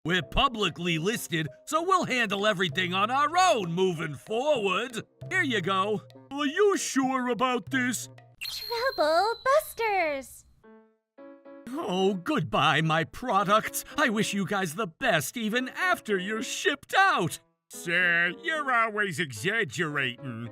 We're publicly listed, so we'll handle everything on our own moving forward. Here you go. Are you sure about this? Trouble Busters! Oh, goodbye, my products. I wish you guys the best even after you're shipped out. Sir, you're always exaggerating.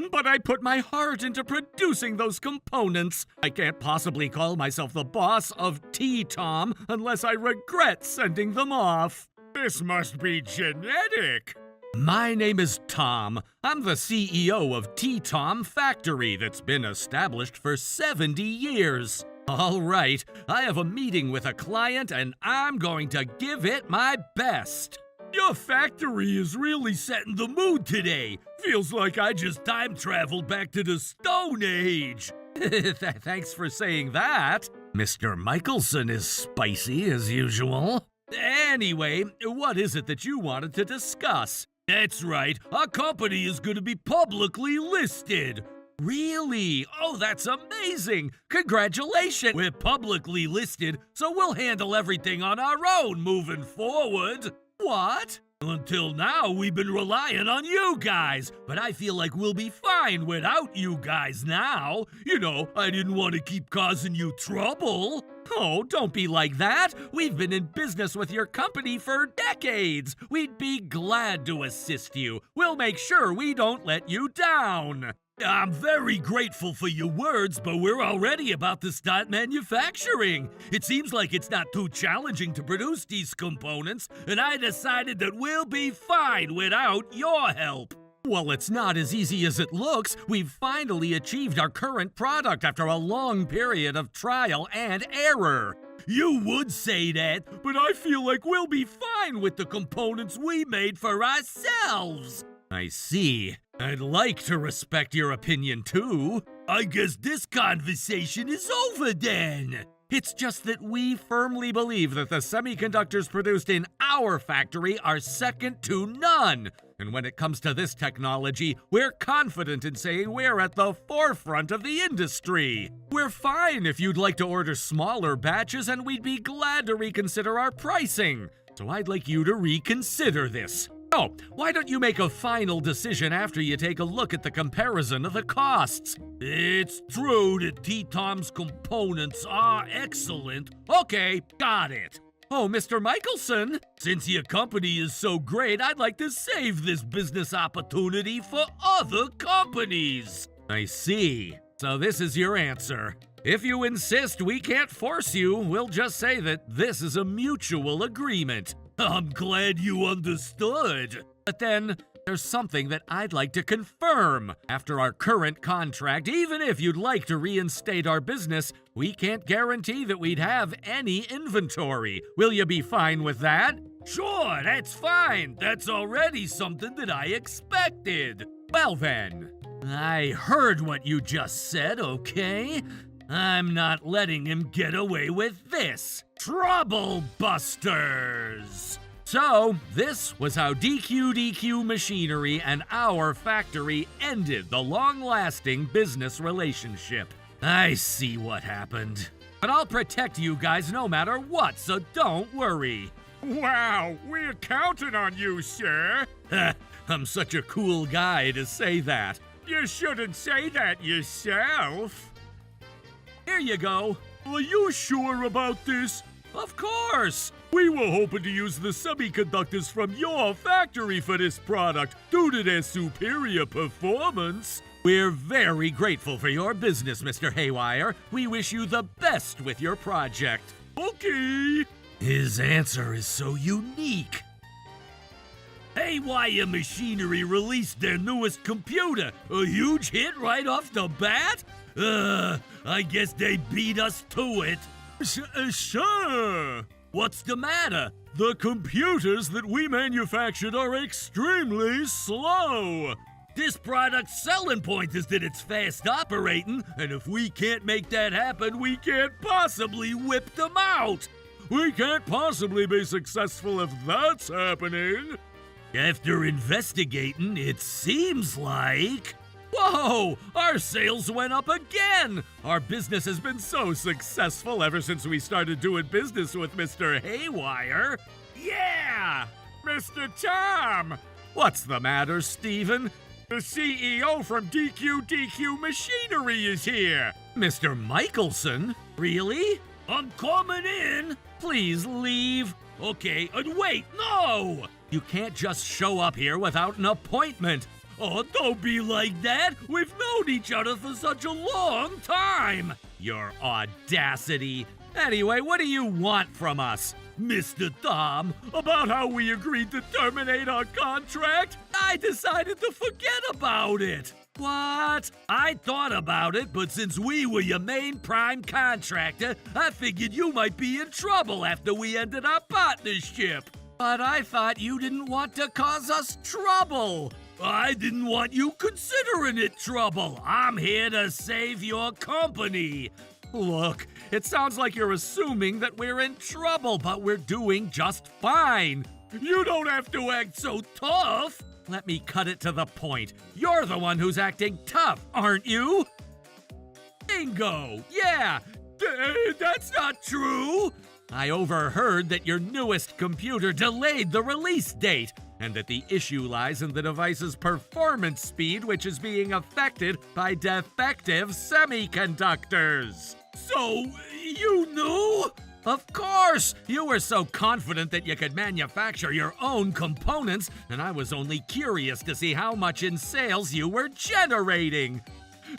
But I put my heart into producing those components. I can't possibly call myself the boss of T-Tom unless I regret sending them off. This must be genetic. My name is Tom. I'm the CEO of T-Tom Factory that's been established for 70 years. All right, I have a meeting with a client and I'm going to give it my best. Your factory is really setting the mood today. Feels like I just time traveled back to the Stone Age. Thanks for saying that. Mr. Michelson is spicy as usual. Anyway, what is it that you wanted to discuss? That's right, our company is going to be publicly listed. Really? Oh, that's amazing! Congratulations! We're publicly listed, so we'll handle everything on our own moving forward. What? Until now, we've been relying on you guys, but I feel like we'll be fine without you guys now. You know, I didn't want to keep causing you trouble. Oh, don't be like that. We've been in business with your company for decades. We'd be glad to assist you. We'll make sure we don't let you down. I'm very grateful for your words, but we're already about to start manufacturing. It seems like it's not too challenging to produce these components, and I decided that we'll be fine without your help. Well, it's not as easy as it looks. We've finally achieved our current product after a long period of trial and error. You would say that, but I feel like we'll be fine with the components we made for ourselves. I see. I'd like to respect your opinion too. I guess this conversation is over then. It's just that we firmly believe that the semiconductors produced in our factory are second to none. And when it comes to this technology, we're confident in saying we're at the forefront of the industry. We're fine if you'd like to order smaller batches, and we'd be glad to reconsider our pricing. So I'd like you to reconsider this. Oh, why don't you make a final decision after you take a look at the comparison of the costs? It's true that T-Tom's components are excellent. Okay, got it. Oh, Mr. Michelson, since your company is so great, I'd like to save this business opportunity for other companies. I see. So this is your answer. If you insist, we can't force you. We'll just say that this is a mutual agreement. I'm glad you understood. But then, there's something that I'd like to confirm. After our current contract, even if you'd like to reinstate our business, we can't guarantee that we'd have any inventory. Will you be fine with that? Sure, that's fine. That's already something that I expected. Well then, I heard what you just said, okay? I'm not letting him get away with this. Trouble Busters! So, this was how DQ Machinery and our factory ended the long-lasting business relationship. I see what happened. But I'll protect you guys no matter what, so don't worry. Wow, we're counting on you, sir. I'm such a cool guy to say that. You shouldn't say that yourself. Here you go. Are you sure about this? Of course! We were hoping to use the semiconductors from your factory for this product due to their superior performance. We're very grateful for your business, Mr. Haywire. We wish you the best with your project. Okay. His answer is so unique. Haywire Machinery released their newest computer. A huge hit right off the bat? I guess they beat us to it. Sure. What's the matter? The computers that we manufactured are extremely slow. This product's selling point is that it's fast operating, and if we can't make that happen, we can't possibly whip them out. We can't possibly be successful if that's happening. After investigating, it seems like... Whoa! Our sales went up again! Our business has been so successful ever since we started doing business with Mr. Haywire. Yeah! Mr. Tom! What's the matter, Steven? The CEO from DQ Machinery is here! Mr. Michelson? Really? I'm coming in! Please leave. Okay, and wait, no! You can't just show up here without an appointment. Oh, don't be like that! We've known each other for such a long time! Your audacity! Anyway, what do you want from us? Mr. Tom, about how we agreed to terminate our contract? I decided to forget about it! What? I thought about it, but since we were your main prime contractor, I figured you might be in trouble after we ended our partnership. But I thought you didn't want to cause us trouble. I didn't want you considering it trouble. I'm here to save your company. Look, it sounds like you're assuming that we're in trouble, but we're doing just fine. You don't have to act so tough. Let me cut it to the point. You're the one who's acting tough, aren't you? Bingo! Yeah! That's not true! I overheard that your newest computer delayed the release date, and that the issue lies in the device's performance speed, which is being affected by defective semiconductors. So, you knew? Of course! You were so confident that you could manufacture your own components, and I was only curious to see how much in sales you were generating.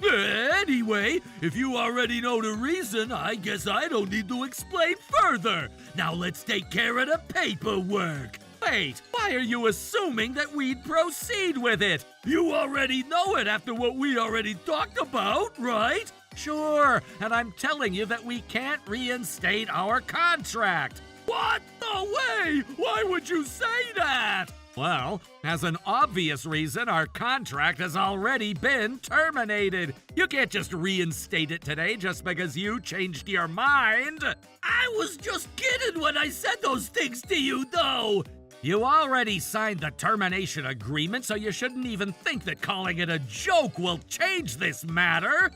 Anyway, if you already know the reason, I guess I don't need to explain further. Now let's take care of the paperwork. Wait, why are you assuming that we'd proceed with it? You already know it after what we already talked about, right? Sure, and I'm telling you that we can't reinstate our contract. What? No way! Why would you say that? Well, as an obvious reason, our contract has already been terminated. You can't just reinstate it today just because you changed your mind. I was just kidding when I said those things to you, though. You already signed the termination agreement, so you shouldn't even think that calling it a joke will change this matter.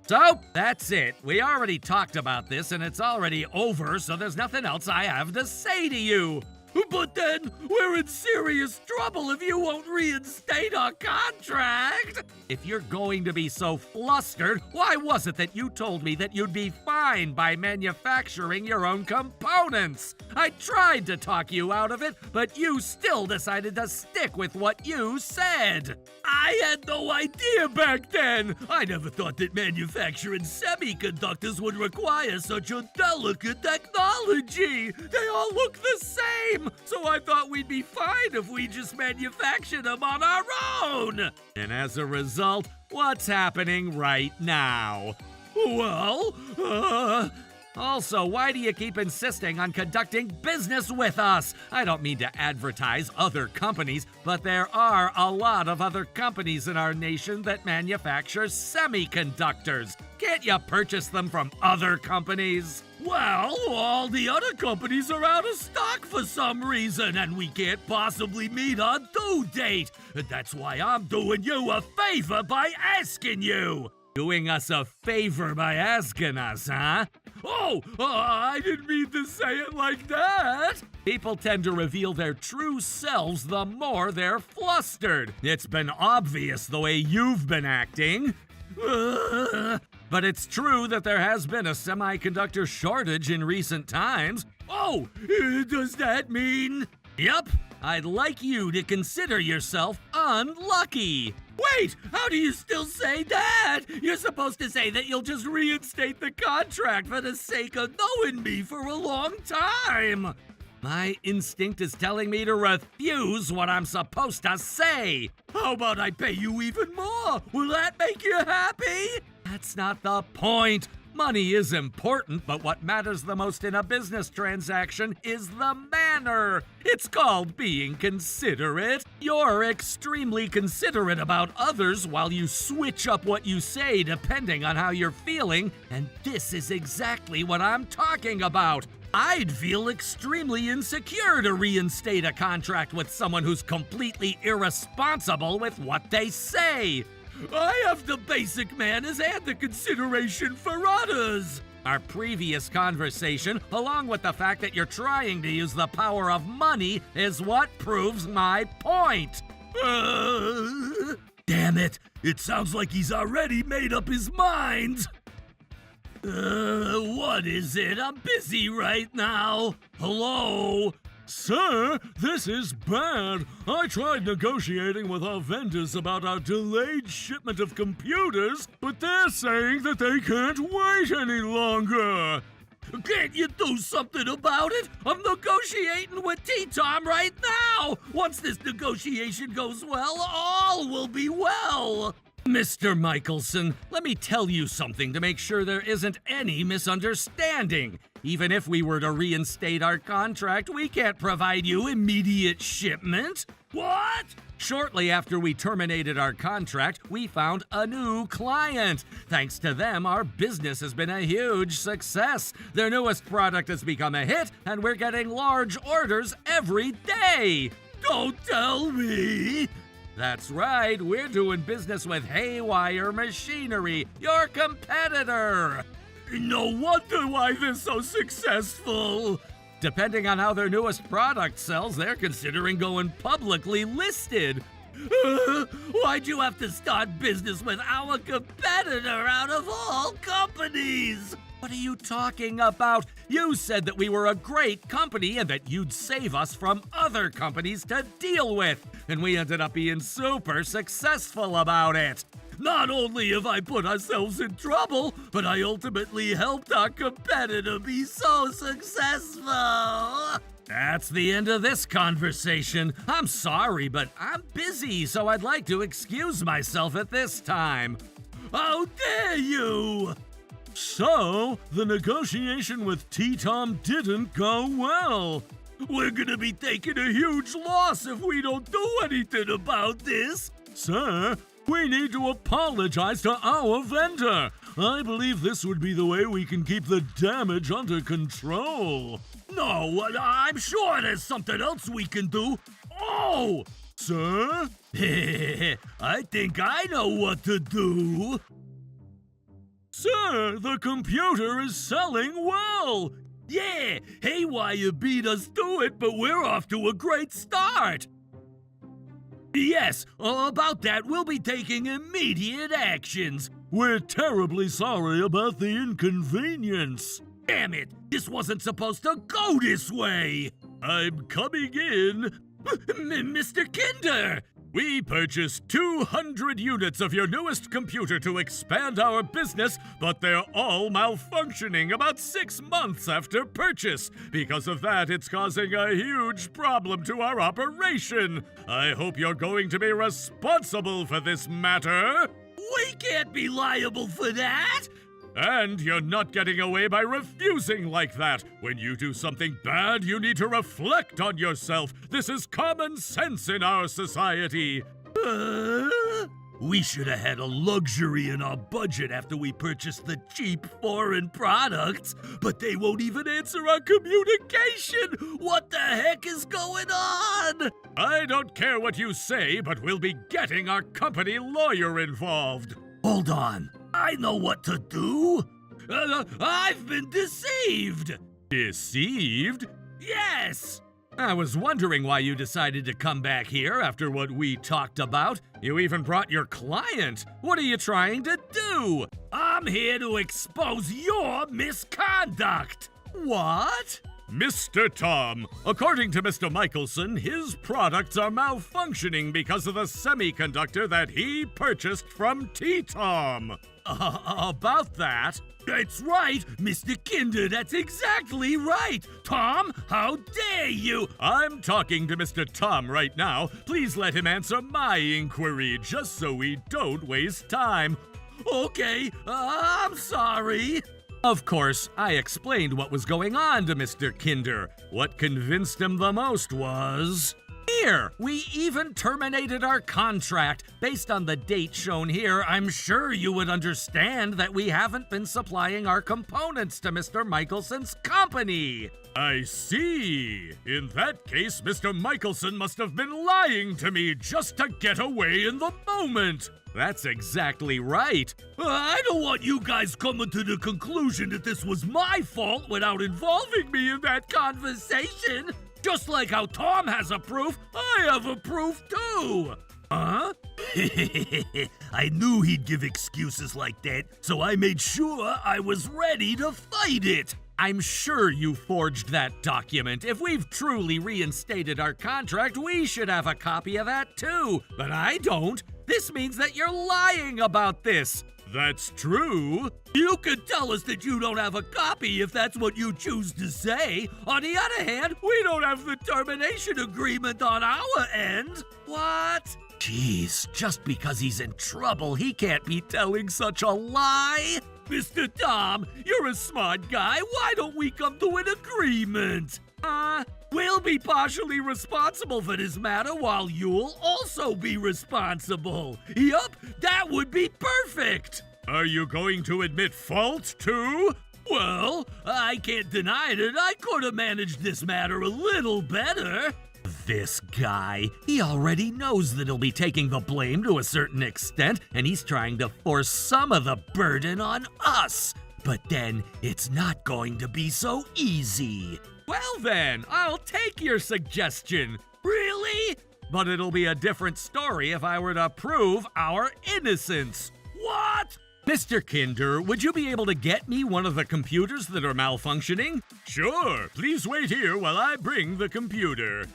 So, that's it. We already talked about this, and it's already over, so there's nothing else I have to say to you. But then, we're in serious trouble if you won't reinstate our contract! If you're going to be so flustered, why was it that you told me that you'd be fine by manufacturing your own components? I tried to talk you out of it, but you still decided to stick with what you said. I had no idea back then! I never thought that manufacturing semiconductors would require such a delicate technology! They all look the same! So I thought we'd be fine if we just manufactured them on our own! And as a result, what's happening right now? Well, Also, why do you keep insisting on conducting business with us? I don't mean to advertise other companies, but there are a lot of other companies in our nation that manufacture semiconductors. Can't you purchase them from other companies? Well, all the other companies are out of stock for some reason, and we can't possibly meet our due date. That's why I'm doing you a favor by asking you. Doing us a favor by asking us, huh? Oh, I didn't mean to say it like that. People tend to reveal their true selves the more they're flustered. It's been obvious the way you've been acting. But it's true that there has been a semiconductor shortage in recent times. Oh, does that mean? Yep, I'd like you to consider yourself unlucky. Wait, how do you still say that? You're supposed to say that you'll just reinstate the contract for the sake of knowing me for a long time. My instinct is telling me to refuse what I'm supposed to say. How about I pay you even more? Will that make you happy? That's not the point. Money is important, but what matters the most in a business transaction is the manner. It's called being considerate. You're extremely considerate about others while you switch up what you say depending on how you're feeling, and this is exactly what I'm talking about. I'd feel extremely insecure to reinstate a contract with someone who's completely irresponsible with what they say. I have the basic manners and the consideration for others. Our previous conversation, along with the fact that you're trying to use the power of money, is what proves my point. Damn it! It sounds like he's already made up his mind! What is it? I'm busy right now. Hello? Sir, this is bad. I tried negotiating with our vendors about our delayed shipment of computers, but they're saying that they can't wait any longer. Can't you do something about it? I'm negotiating with T-Tom right now. Once this negotiation goes well, all will be well. Mr. Michelson, let me tell you something to make sure there isn't any misunderstanding. Even if we were to reinstate our contract, we can't provide you immediate shipment. What? Shortly after we terminated our contract, we found a new client. Thanks to them, our business has been a huge success. Their newest product has become a hit, and we're getting large orders every day. Don't tell me. That's right, we're doing business with Haywire Machinery, your competitor. No wonder why they're so successful. Depending on how their newest product sells, they're considering going publicly listed. Why'd you have to start business with our competitor out of all companies? What are you talking about? You said that we were a great company and that you'd save us from other companies to deal with, and we ended up being super successful about it. Not only have I put ourselves in trouble, but I ultimately helped our competitor be so successful. That's the end of this conversation. I'm sorry, but I'm busy, so I'd like to excuse myself at this time. How dare you! So, the negotiation with T-Tom didn't go well. We're gonna be taking a huge loss if we don't do anything about this. Sir, we need to apologize to our vendor. I believe this would be the way we can keep the damage under control. No, I'm sure there's something else we can do. Oh! Sir? I think I know what to do. Sir, the computer is selling well. Yeah, Haywire beat us to it, but we're off to a great start. Yes, about that, we'll be taking immediate actions. We're terribly sorry about the inconvenience. Damn it, this wasn't supposed to go this way. I'm coming in. Mr. Kinder! We purchased 200 units of your newest computer to expand our business, but they're all malfunctioning about 6 months after purchase. Because of that, it's causing a huge problem to our operation. I hope you're going to be responsible for this matter. We can't be liable for that. And you're not getting away by refusing like that. When you do something bad, you need to reflect on yourself. This is common sense in our society. We should have had a luxury in our budget after we purchased the cheap foreign products, but they won't even answer our communication. What the heck is going on? I don't care what you say, but we'll be getting our company lawyer involved. Hold on. I know what to do. I've been deceived. Deceived? Yes! I was wondering why you decided to come back here after what we talked about. You even brought your client. What are you trying to do? I'm here to expose your misconduct. What? Mr. Tom, according to Mr. Michelson, his products are malfunctioning because of the semiconductor that he purchased from T-Tom. About that? That's right, Mr. Kinder, that's exactly right. Tom, how dare you? I'm talking to Mr. Tom right now. Please let him answer my inquiry, just so we don't waste time. Okay, I'm sorry. Of course, I explained what was going on to Mr. Kinder. What convinced him the most was... Here, we even terminated our contract. Based on the date shown here, I'm sure you would understand that we haven't been supplying our components to Mr. Michelson's company. I see. In that case, Mr. Michelson must have been lying to me just to get away in the moment. That's exactly right. I don't want you guys coming to the conclusion that this was my fault without involving me in that conversation. Just like how Tom has a proof, I have a proof too. Huh? I knew he'd give excuses like that, so I made sure I was ready to fight it. I'm sure you forged that document. If we've truly reinstated our contract, we should have a copy of that too. But I don't. This means that you're lying about this. That's true. You can tell us that you don't have a copy if that's what you choose to say. On the other hand, we don't have the termination agreement on our end. What? Jeez, just because he's in trouble, he can't be telling such a lie. Mr. Tom, you're a smart guy. Why don't we come to an agreement? We'll be partially responsible for this matter while you'll also be responsible. Yup, that would be perfect. Are you going to admit fault too? Well, I can't deny that I could have managed this matter a little better. This guy, he already knows that he'll be taking the blame to a certain extent, and he's trying to force some of the burden on us. But then, it's not going to be so easy. Well then, I'll take your suggestion. Really? But it'll be a different story if I were to prove our innocence. What? Mr. Kinder, would you be able to get me one of the computers that are malfunctioning? Sure. Please wait here while I bring the computer.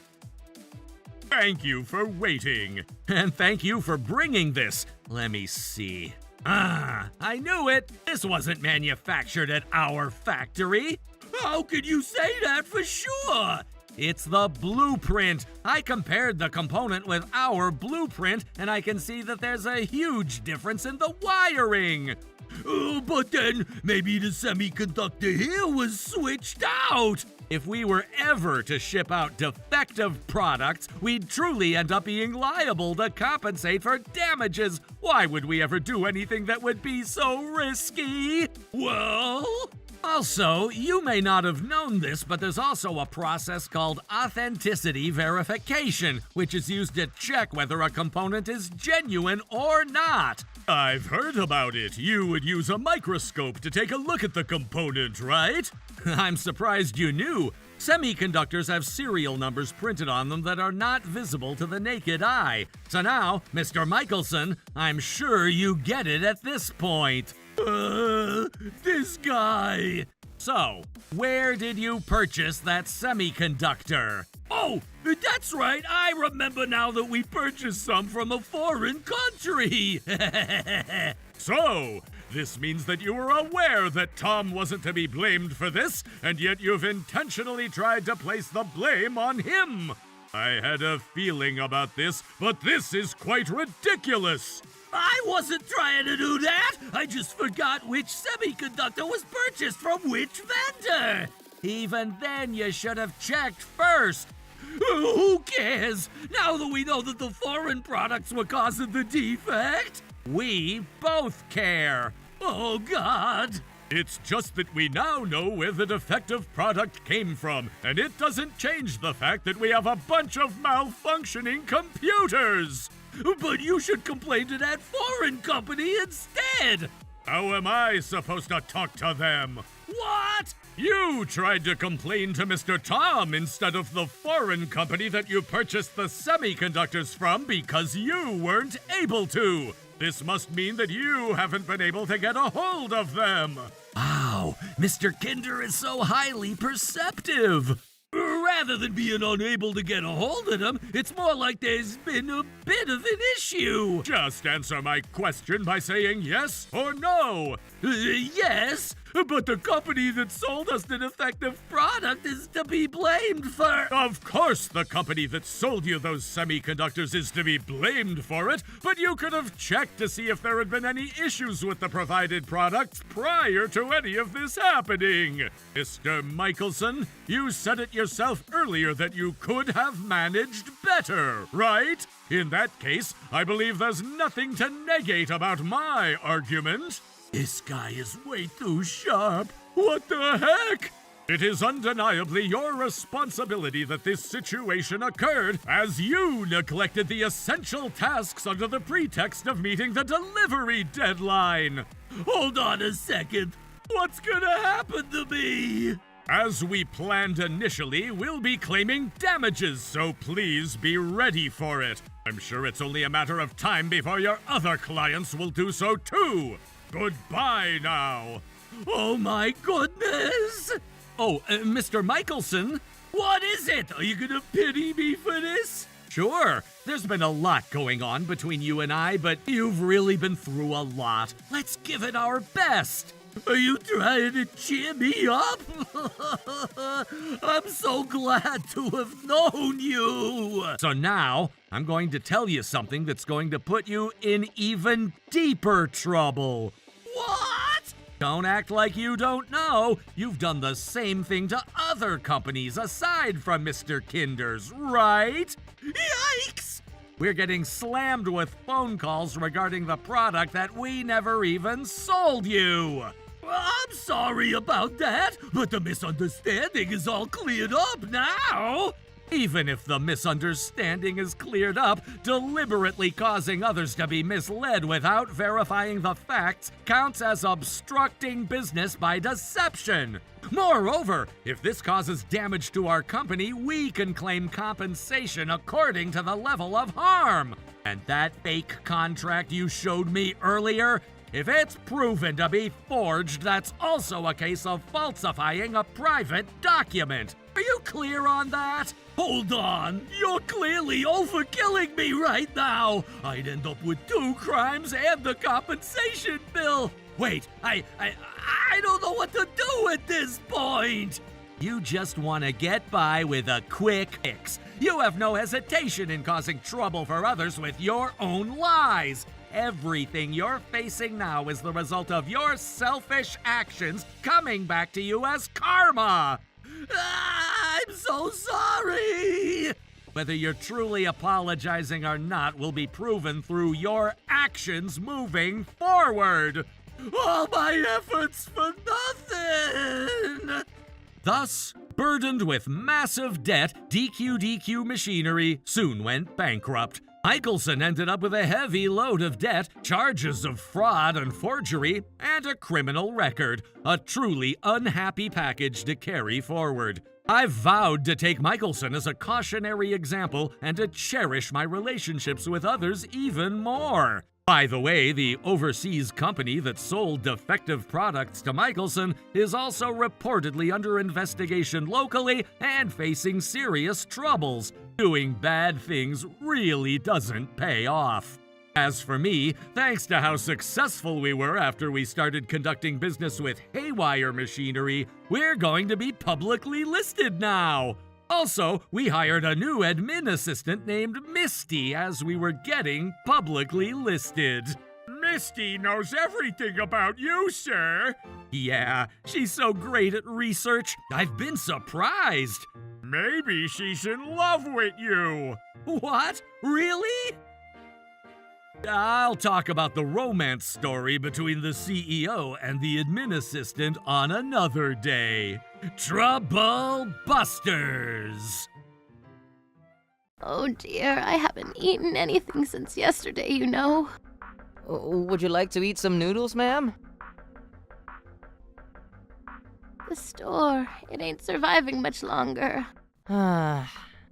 Thank you for waiting. And thank you for bringing this. Let me see. I knew it. This wasn't manufactured at our factory. How can you say that for sure? It's the blueprint. I compared the component with our blueprint, and I can see that there's a huge difference in the wiring. But then, maybe the semiconductor here was switched out. If we were ever to ship out defective products, we'd truly end up being liable to compensate for damages. Why would we ever do anything that would be so risky? Well... Also, you may not have known this, but there's also a process called authenticity verification, which is used to check whether a component is genuine or not. I've heard about it. You would use a microscope to take a look at the component, right? I'm surprised you knew. Semiconductors have serial numbers printed on them that are not visible to the naked eye. So now, Mr. Michelson, I'm sure you get it at this point. This guy. So, where did you purchase that semiconductor? Oh, that's right. I remember now that we purchased some from a foreign country. So, this means that you were aware that Tom wasn't to be blamed for this, and yet you've intentionally tried to place the blame on him. I had a feeling about this, but this is quite ridiculous. I wasn't trying to do that. I just forgot which semiconductor was purchased from which vendor. Even then, you should have checked first. Who cares? Now that we know that the foreign products were causing the defect. We both care. Oh, God. It's just that we now know where the defective product came from, and it doesn't change the fact that we have a bunch of malfunctioning computers. But you should complain to that foreign company instead. How am I supposed to talk to them? What? You tried to complain to Mr. Tom instead of the foreign company that you purchased the semiconductors from because you weren't able to. This must mean that you haven't been able to get a hold of them. Wow, Mr. Kinder is so highly perceptive. Rather than being unable to get a hold of them, it's more like there's been a bit of an issue. Just answer my question by saying yes or no. Yes. But the company that sold us the defective product is to be blamed for... Of course the company that sold you those semiconductors is to be blamed for it, but you could have checked to see if there had been any issues with the provided products prior to any of this happening. Mr. Michelson, you said it yourself earlier that you could have managed better, right? In that case, I believe there's nothing to negate about my argument. This guy is way too sharp. What the heck? It is undeniably your responsibility that this situation occurred, as you neglected the essential tasks under the pretext of meeting the delivery deadline. Hold on a second. What's gonna happen to me? As we planned initially, we'll be claiming damages, so please be ready for it. I'm sure it's only a matter of time before your other clients will do so too. Goodbye now. Oh my goodness! Oh, Mr. Michelson? What is it? Are you gonna pity me for this? Sure, there's been a lot going on between you and I, but you've really been through a lot. Let's give it our best. Are you trying to cheer me up? I'm so glad to have known you. So now, I'm going to tell you something that's going to put you in even deeper trouble. What? Don't act like you don't know. You've done the same thing to other companies aside from Mr. Kinder's, right? Yikes! We're getting slammed with phone calls regarding the product that we never even sold you. I'm sorry about that, but the misunderstanding is all cleared up now. Even if the misunderstanding is cleared up, deliberately causing others to be misled without verifying the facts counts as obstructing business by deception. Moreover, if this causes damage to our company, we can claim compensation according to the level of harm. And that fake contract you showed me earlier, if it's proven to be forged, that's also a case of falsifying a private document. Are you clear on that? Hold on, you're clearly overkilling me right now. I'd end up with 2 crimes and the compensation bill. Wait, I don't know what to do at this point. You just want to get by with a quick fix. You have no hesitation in causing trouble for others with your own lies. Everything you're facing now is the result of your selfish actions coming back to you as karma. I'm so sorry. Whether you're truly apologizing or not will be proven through your actions moving forward. All my efforts for nothing. Thus, burdened with massive debt, DQ Machinery soon went bankrupt. Michelson ended up with a heavy load of debt, charges of fraud and forgery, and a criminal record. A truly unhappy package to carry forward. I've vowed to take Michelson as a cautionary example and to cherish my relationships with others even more. By the way, the overseas company that sold defective products to Michelson is also reportedly under investigation locally and facing serious troubles. Doing bad things really doesn't pay off. As for me, thanks to how successful we were after we started conducting business with Haywire Machinery, we're going to be publicly listed now. Also, we hired a new admin assistant named Misty as we were getting publicly listed. Misty knows everything about you, sir. Yeah, she's so great at research. I've been surprised. Maybe she's in love with you. What? Really? I'll talk about the romance story between the CEO and the admin assistant on another day. Trouble Busters! Oh dear, I haven't eaten anything since yesterday, you know. Would you like to eat some noodles, ma'am? The store, it ain't surviving much longer.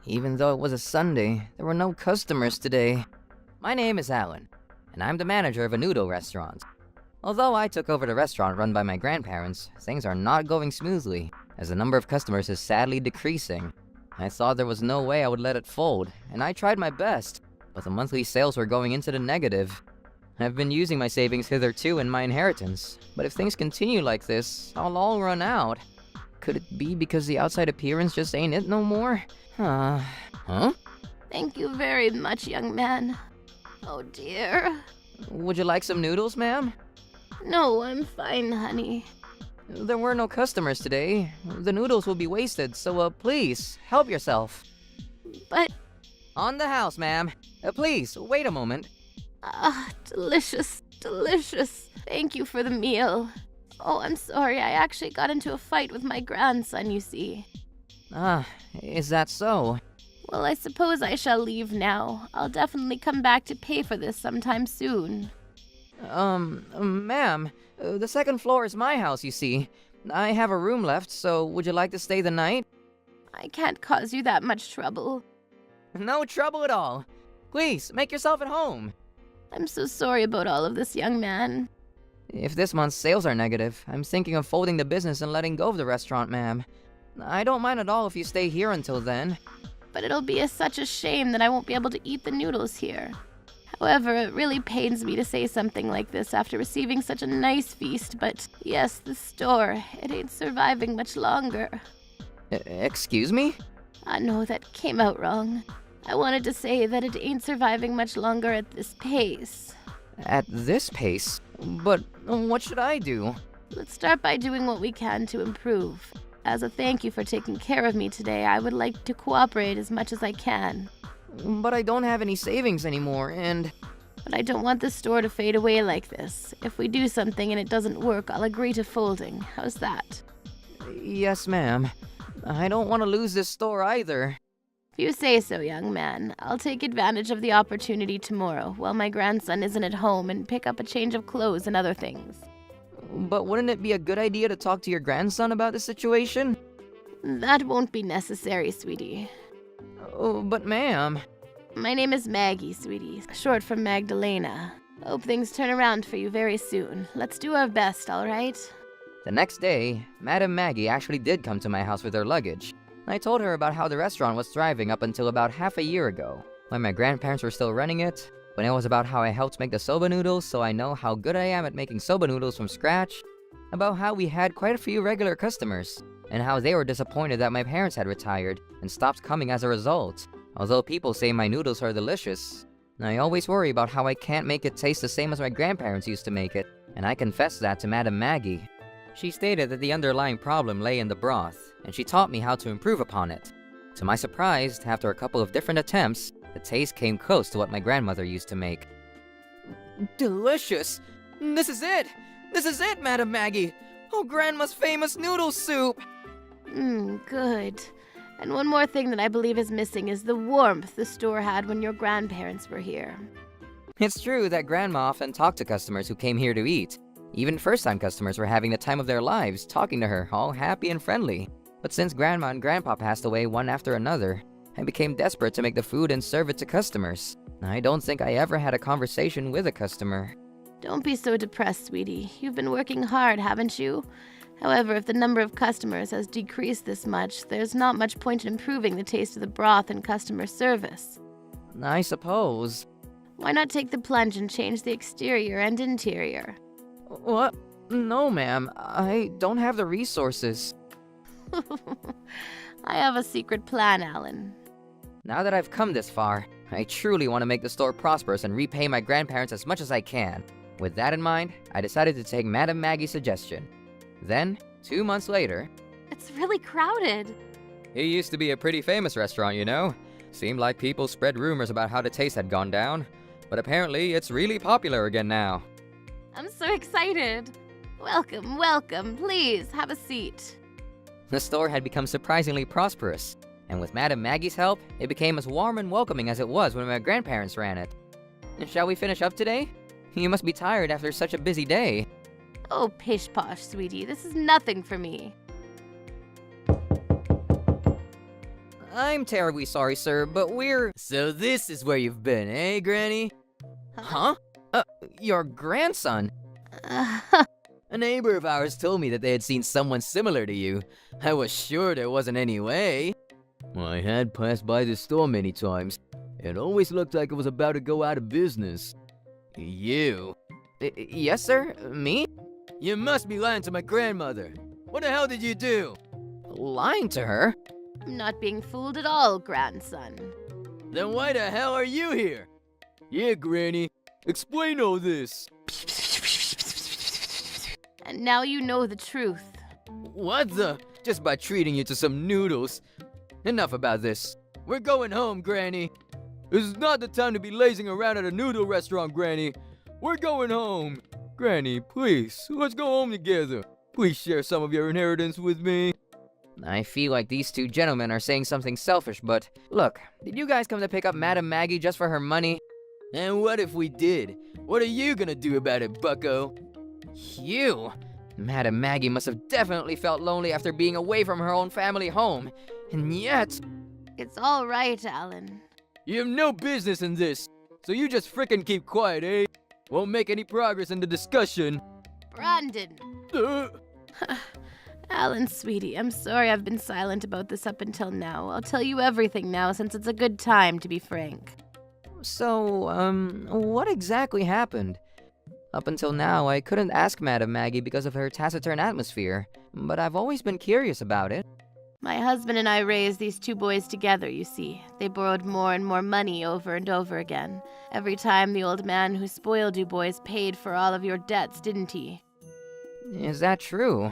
Even though it was a Sunday, there were no customers today. My name is Alan, and I'm the manager of a noodle restaurant. Although I took over the restaurant run by my grandparents, things are not going smoothly, as the number of customers is sadly decreasing. I thought there was no way I would let it fold, and I tried my best, but the monthly sales were going into the negative. I've been using my savings hitherto in my inheritance, but if things continue like this, I'll all run out. Could it be because the outside appearance just ain't it no more? Huh? Thank you very much, young man. Oh dear. Would you like some noodles, ma'am? No, I'm fine, honey. There were no customers today. The noodles will be wasted, so please, help yourself. But, On the house, ma'am. Please, wait a moment. delicious, delicious. Thank you for the meal. Oh, I'm sorry, I actually got into a fight with my grandson, you see. Is that so? Well, I suppose I shall leave now. I'll definitely come back to pay for this sometime soon. Ma'am, the second floor is my house, you see. I have a room left, so would you like to stay the night? I can't cause you that much trouble. No trouble at all. Please, make yourself at home. I'm so sorry about all of this, young man. If this month's sales are negative, I'm thinking of folding the business and letting go of the restaurant, ma'am. I don't mind at all if you stay here until then. But it'll be such a shame that I won't be able to eat the noodles here. However, it really pains me to say something like this after receiving such a nice feast, but yes, the store, it ain't surviving much longer. Excuse me? No, that came out wrong. I wanted to say that it ain't surviving much longer at this pace. At this pace? But what should I do? Let's start by doing what we can to improve. As a thank you for taking care of me today, I would like to cooperate as much as I can. But I don't have any savings anymore, and... But I don't want the store to fade away like this. If we do something and it doesn't work, I'll agree to folding. How's that? Yes, ma'am. I don't want to lose this store either. If you say so, young man, I'll take advantage of the opportunity tomorrow while my grandson isn't at home and pick up a change of clothes and other things. But wouldn't it be a good idea to talk to your grandson about the situation? That won't be necessary, sweetie. Oh, but ma'am... My name is Maggie, sweetie, short for Magdalena. Hope things turn around for you very soon. Let's do our best, all right? The next day, Madam Maggie actually did come to my house with her luggage. I told her about how the restaurant was thriving up until about half a year ago, when my grandparents were still running it, when it was about how I helped make the soba noodles so I know how good I am at making soba noodles from scratch, about how we had quite a few regular customers, and how they were disappointed that my parents had retired and stopped coming as a result. Although people say my noodles are delicious, I always worry about how I can't make it taste the same as my grandparents used to make it, and I confessed that to Madam Maggie. She stated that the underlying problem lay in the broth, and she taught me how to improve upon it. To my surprise, after a couple of different attempts, the taste came close to what my grandmother used to make. Delicious! This is it! This is it, Madam Maggie! Oh, Grandma's famous noodle soup! Good. And one more thing that I believe is missing is the warmth the store had when your grandparents were here. It's true that Grandma often talked to customers who came here to eat. Even first-time customers were having the time of their lives, talking to her, all happy and friendly. But since Grandma and Grandpa passed away one after another, I became desperate to make the food and serve it to customers. I don't think I ever had a conversation with a customer. Don't be so depressed, sweetie. You've been working hard, haven't you? However, if the number of customers has decreased this much, there's not much point in improving the taste of the broth and customer service. I suppose. Why not take the plunge and change the exterior and interior? What? No, ma'am. I don't have the resources. I have a secret plan, Alan. Now that I've come this far, I truly want to make the store prosperous and repay my grandparents as much as I can. With that in mind, I decided to take Madam Maggie's suggestion. Then, 2 months later... It's really crowded. It used to be a pretty famous restaurant, you know. Seemed like people spread rumors about how the taste had gone down. But apparently, it's really popular again now. I'm so excited. Welcome, welcome. Please, have a seat. The store had become surprisingly prosperous. And with Madam Maggie's help, it became as warm and welcoming as it was when my grandparents ran it. Shall we finish up today? You must be tired after such a busy day. Oh, pish-posh, sweetie. This is nothing for me. I'm terribly sorry, sir, but we're... So this is where you've been, eh, Granny? Huh? Your grandson? A neighbor of ours told me that they had seen someone similar to you. I was sure there wasn't any way. I had passed by the store many times. It always looked like it was about to go out of business. You? Yes, sir? Me? You must be lying to my grandmother. What the hell did you do? Lying to her? I'm not being fooled at all, grandson. Then why the hell are you here? Yeah, Granny. Explain all this. And now you know the truth. What the? Just by treating you to some noodles. Enough about this. We're going home, Granny. This is not the time to be lazing around at a noodle restaurant, Granny. We're going home. Granny, please, let's go home together. Please share some of your inheritance with me. I feel like these two gentlemen are saying something selfish, but look, did you guys come to pick up Madam Maggie just for her money? And what if we did? What are you gonna do about it, bucko? You? Madam Maggie must have definitely felt lonely after being away from her own family home. And yet... It's all right, Alan. You have no business in this, so you just frickin' keep quiet, eh? Won't make any progress in the discussion. Brandon! Alan, sweetie, I'm sorry I've been silent about this up until now. I'll tell you everything now since it's a good time, to be frank. So, what exactly happened? Up until now, I couldn't ask Madam Maggie because of her taciturn atmosphere, but I've always been curious about it. My husband and I raised these two boys together, you see. They borrowed more and more money over and over again. Every time the old man who spoiled you boys paid for all of your debts, didn't he? Is that true?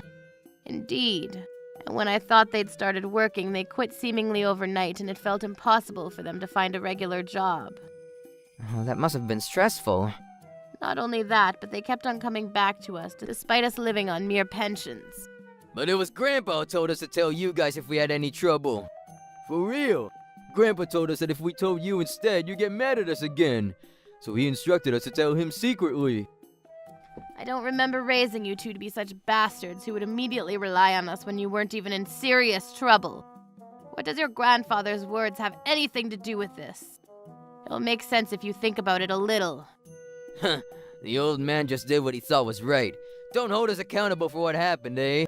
Indeed. And when I thought they'd started working, they quit seemingly overnight, and it felt impossible for them to find a regular job. Oh, that must have been stressful. Not only that, but they kept on coming back to us, despite us living on mere pensions. But it was Grandpa who told us to tell you guys if we had any trouble. For real. Grandpa told us that if we told you instead, you'd get mad at us again. So he instructed us to tell him secretly. I don't remember raising you two to be such bastards who would immediately rely on us when you weren't even in serious trouble. What does your grandfather's words have anything to do with this? It'll make sense if you think about it a little. Huh. The old man just did what he thought was right. Don't hold us accountable for what happened, eh?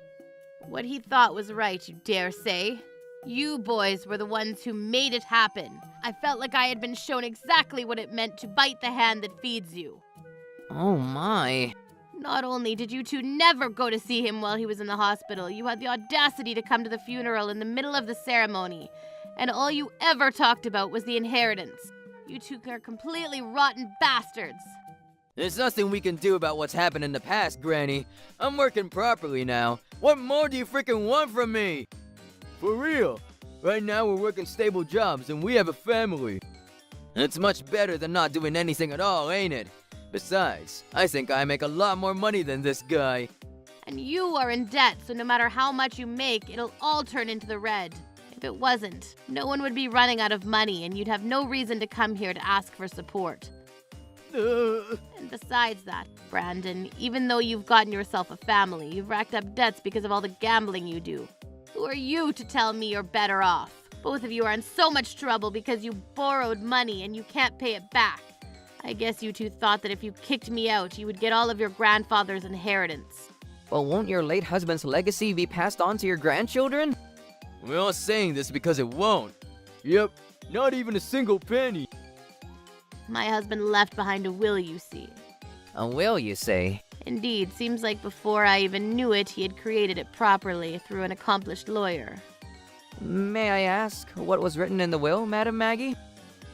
What he thought was right, you dare say? You boys were the ones who made it happen. I felt like I had been shown exactly what it meant to bite the hand that feeds you. Oh my. Not only did you two never go to see him while he was in the hospital, you had the audacity to come to the funeral in the middle of the ceremony. And all you ever talked about was the inheritance. You two are completely rotten bastards. There's nothing we can do about what's happened in the past, Granny. I'm working properly now. What more do you freaking want from me? For real. Right now we're working stable jobs and we have a family. It's much better than not doing anything at all, ain't it? Besides, I think I make a lot more money than this guy. And you are in debt, so no matter how much you make, it'll all turn into the red. If it wasn't, no one would be running out of money and you'd have no reason to come here to ask for support. And besides that, Brandon, even though you've gotten yourself a family, you've racked up debts because of all the gambling you do. Who are you to tell me you're better off? Both of you are in so much trouble because you borrowed money and you can't pay it back. I guess you two thought that if you kicked me out, you would get all of your grandfather's inheritance. Well, won't your late husband's legacy be passed on to your grandchildren? We're all saying this because it won't. Yep, not even a single penny. My husband left behind a will, you see. A will, you say? Indeed, seems like before I even knew it, he had created it properly through an accomplished lawyer. May I ask what was written in the will, Madam Maggie?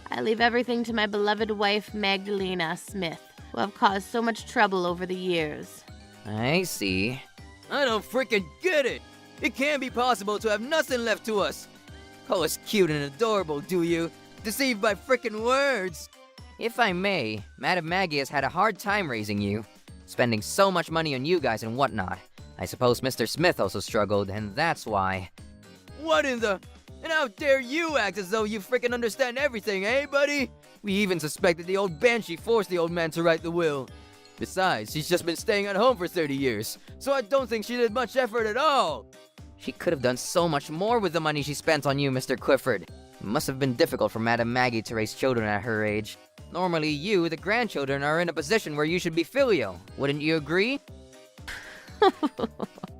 I leave everything to my beloved wife, Magdalena Smith, who have caused so much trouble over the years. I see. I don't freaking get it! It can't be possible to have nothing left to us! Call us cute and adorable, do you? Deceived by frickin' words! If I may, Madam Maggie has had a hard time raising you, spending so much money on you guys and whatnot. I suppose Mr. Smith also struggled, and that's why. What in the... And how dare you act as though you frickin' understand everything, eh, buddy? We even suspected the old Banshee forced the old man to write the will. Besides, she's just been staying at home for 30 years, so I don't think she did much effort at all. She could have done so much more with the money she spent on you, Mr. Clifford. It must have been difficult for Madam Maggie to raise children at her age. Normally you, the grandchildren, are in a position where you should be filial. Wouldn't you agree?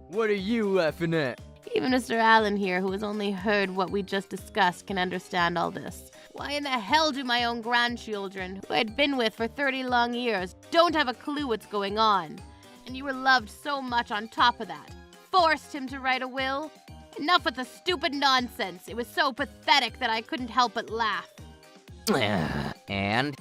What are you laughing at? Even Mr. Allen here, who has only heard what we just discussed, can understand all this. Why in the hell do my own grandchildren, who I'd been with for 30 long years, don't have a clue what's going on? And you were loved so much on top of that. Forced him to write a will? Enough with the stupid nonsense. It was so pathetic that I couldn't help but laugh. And?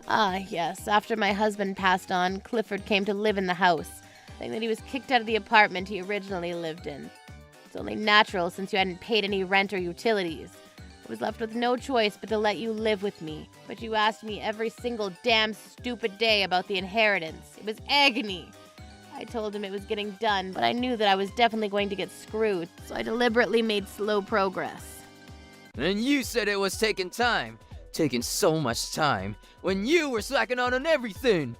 Ah, yes. After my husband passed on, Clifford came to live in the house, saying that he was kicked out of the apartment he originally lived in. It's only natural since you hadn't paid any rent or utilities. I was left with no choice but to let you live with me, but you asked me every single damn stupid day about the inheritance. It was agony. I told him it was getting done, but I knew that I was definitely going to get screwed, so I deliberately made slow progress. And you said it was taking time. Taking so much time. When you were slacking on everything.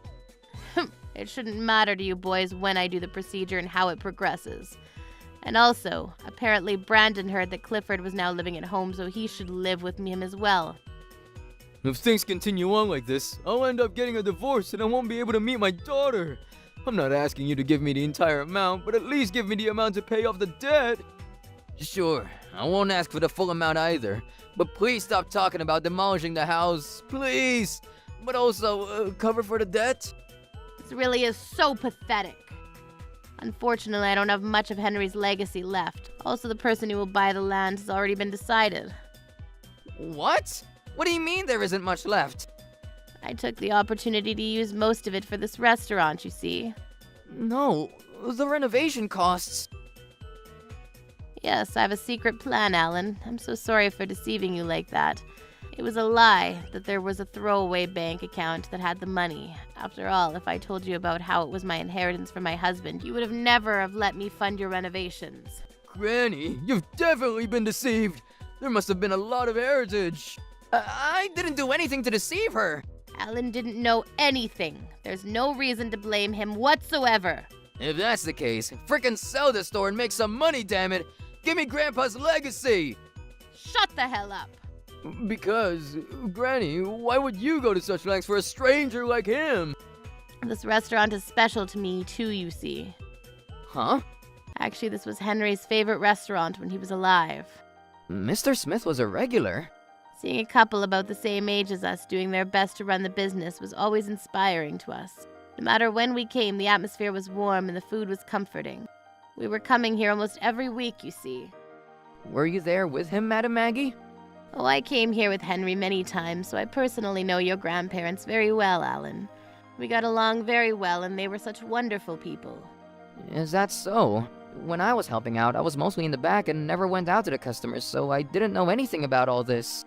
It shouldn't matter to you boys when I do the procedure and how it progresses. And also, apparently Brandon heard that Clifford was now living at home, so he should live with him as well. If things continue on like this, I'll end up getting a divorce and I won't be able to meet my daughter. I'm not asking you to give me the entire amount, but at least give me the amount to pay off the debt. Sure, I won't ask for the full amount either. But please stop talking about demolishing the house, please. But also, cover for the debt? This really is so pathetic. Unfortunately, I don't have much of Henry's legacy left. Also, the person who will buy the land has already been decided. What? What do you mean there isn't much left? I took the opportunity to use most of it for this restaurant, you see. No, the renovation costs. Yes, I have a secret plan, Alan. I'm so sorry for deceiving you like that. It was a lie that there was a throwaway bank account that had the money. After all, if I told you about how it was my inheritance from my husband, you would have never have let me fund your renovations. Granny, you've definitely been deceived. There must have been a lot of heritage. I didn't do anything to deceive her. Alan didn't know anything. There's no reason to blame him whatsoever. If that's the case, frickin' sell the store and make some money, damn it. Give me Grandpa's legacy. Shut the hell up. Because, Granny, why would you go to such lengths for a stranger like him? This restaurant is special to me, too, you see. Huh? Actually, this was Henry's favorite restaurant when he was alive. Mr. Smith was a regular. Seeing a couple about the same age as us doing their best to run the business was always inspiring to us. No matter when we came, the atmosphere was warm and the food was comforting. We were coming here almost every week, you see. Were you there with him, Madam Maggie? Oh, I came here with Henry many times, so I personally know your grandparents very well, Alan. We got along very well, and they were such wonderful people. Is that so? When I was helping out, I was mostly in the back and never went out to the customers, so I didn't know anything about all this.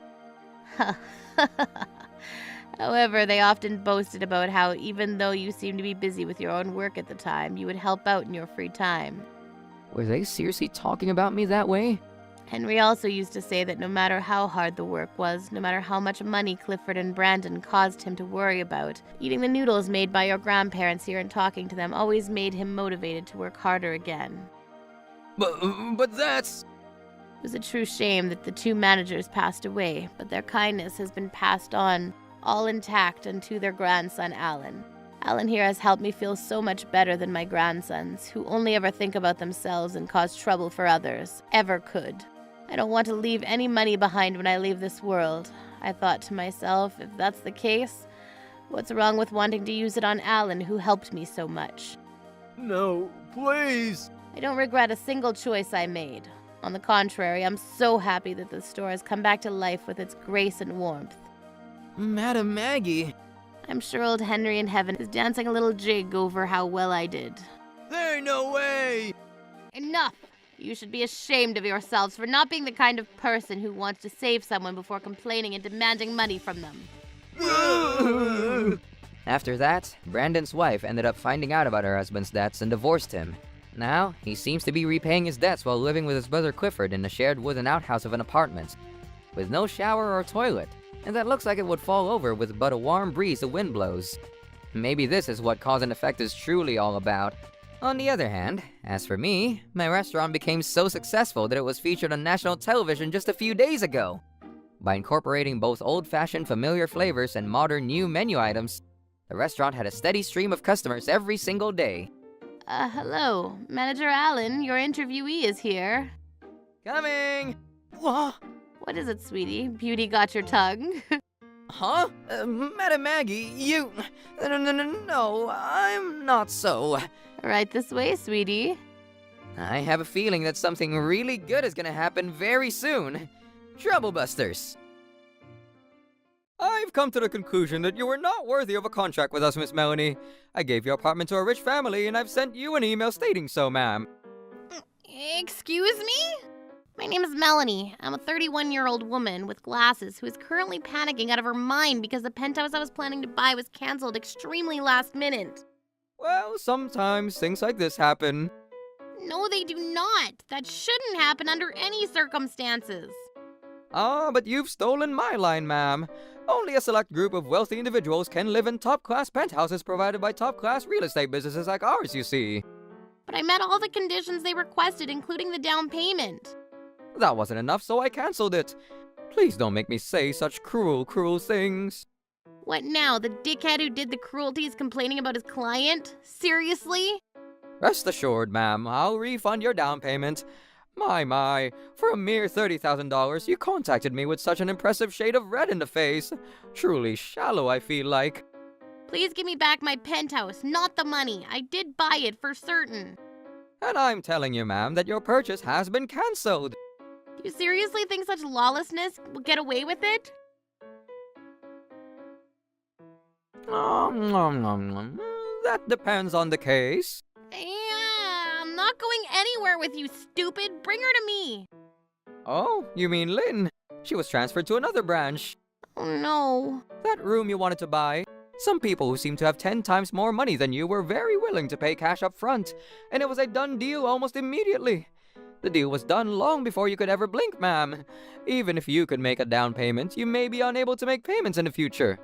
However, they often boasted about how even though you seemed to be busy with your own work at the time, you would help out in your free time. Were they seriously talking about me that way? Henry also used to say that no matter how hard the work was, no matter how much money Clifford and Brandon caused him to worry about, eating the noodles made by your grandparents here and talking to them always made him motivated to work harder again. But that's... It was a true shame that the two managers passed away, but their kindness has been passed on, all intact, unto their grandson, Alan. Alan here has helped me feel so much better than my grandsons, who only ever think about themselves and cause trouble for others, ever could. I don't want to leave any money behind when I leave this world. I thought to myself, if that's the case, what's wrong with wanting to use it on Alan, who helped me so much? No, please. I don't regret a single choice I made. On the contrary, I'm so happy that the store has come back to life with its grace and warmth. Madam Maggie. I'm sure old Henry in heaven is dancing a little jig over how well I did. There ain't no way. Enough! You should be ashamed of yourselves for not being the kind of person who wants to save someone before complaining and demanding money from them. After that, Brandon's wife ended up finding out about her husband's debts and divorced him. Now, he seems to be repaying his debts while living with his brother Clifford in a shared wooden outhouse of an apartment, with no shower or toilet, and that looks like it would fall over with but a warm breeze the wind blows. Maybe this is what cause and effect is truly all about. On the other hand, as for me, my restaurant became so successful that it was featured on national television just a few days ago. By incorporating both old-fashioned familiar flavors and modern new menu items, the restaurant had a steady stream of customers every single day. Hello. Manager Allen, your interviewee is here. Coming! What What is it, sweetie? Beauty got your tongue? Huh? Madam Maggie, you... No, I'm not so. Right this way, sweetie. I have a feeling that something really good is gonna happen very soon. Troublebusters. I've come to the conclusion that you were not worthy of a contract with us, Miss Melanie. I gave your apartment to a rich family, and I've sent you an email stating so, ma'am. Excuse me? My name is Melanie. I'm a 31-year-old woman with glasses who is currently panicking out of her mind because the penthouse I was planning to buy was cancelled extremely last minute. Well, sometimes things like this happen. No, they do not. That shouldn't happen under any circumstances. Ah, but you've stolen my line, ma'am. Only a select group of wealthy individuals can live in top-class penthouses provided by top-class real estate businesses like ours, you see. But I met all the conditions they requested, including the down payment. That wasn't enough, so I cancelled it. Please don't make me say such cruel, cruel things. What now? The dickhead who did the cruelty is complaining about his client? Seriously? Rest assured, ma'am, I'll refund your down payment. My, for a mere $30,000, you contacted me with such an impressive shade of red in the face. Truly shallow, I feel like. Please give me back my penthouse, not the money. I did buy it for certain. And I'm telling you, ma'am, that your purchase has been cancelled. Do you seriously think such lawlessness will get away with it? That depends on the case. Yeah, I'm not going anywhere with you, stupid. Bring her to me. Oh, you mean Lynn? She was transferred to another branch. Oh no. That room you wanted to buy. Some people who seem to have 10 times more money than you were very willing to pay cash up front, and it was a done deal almost immediately. The deal was done long before you could ever blink, ma'am. Even if you could make a down payment, you may be unable to make payments in the future.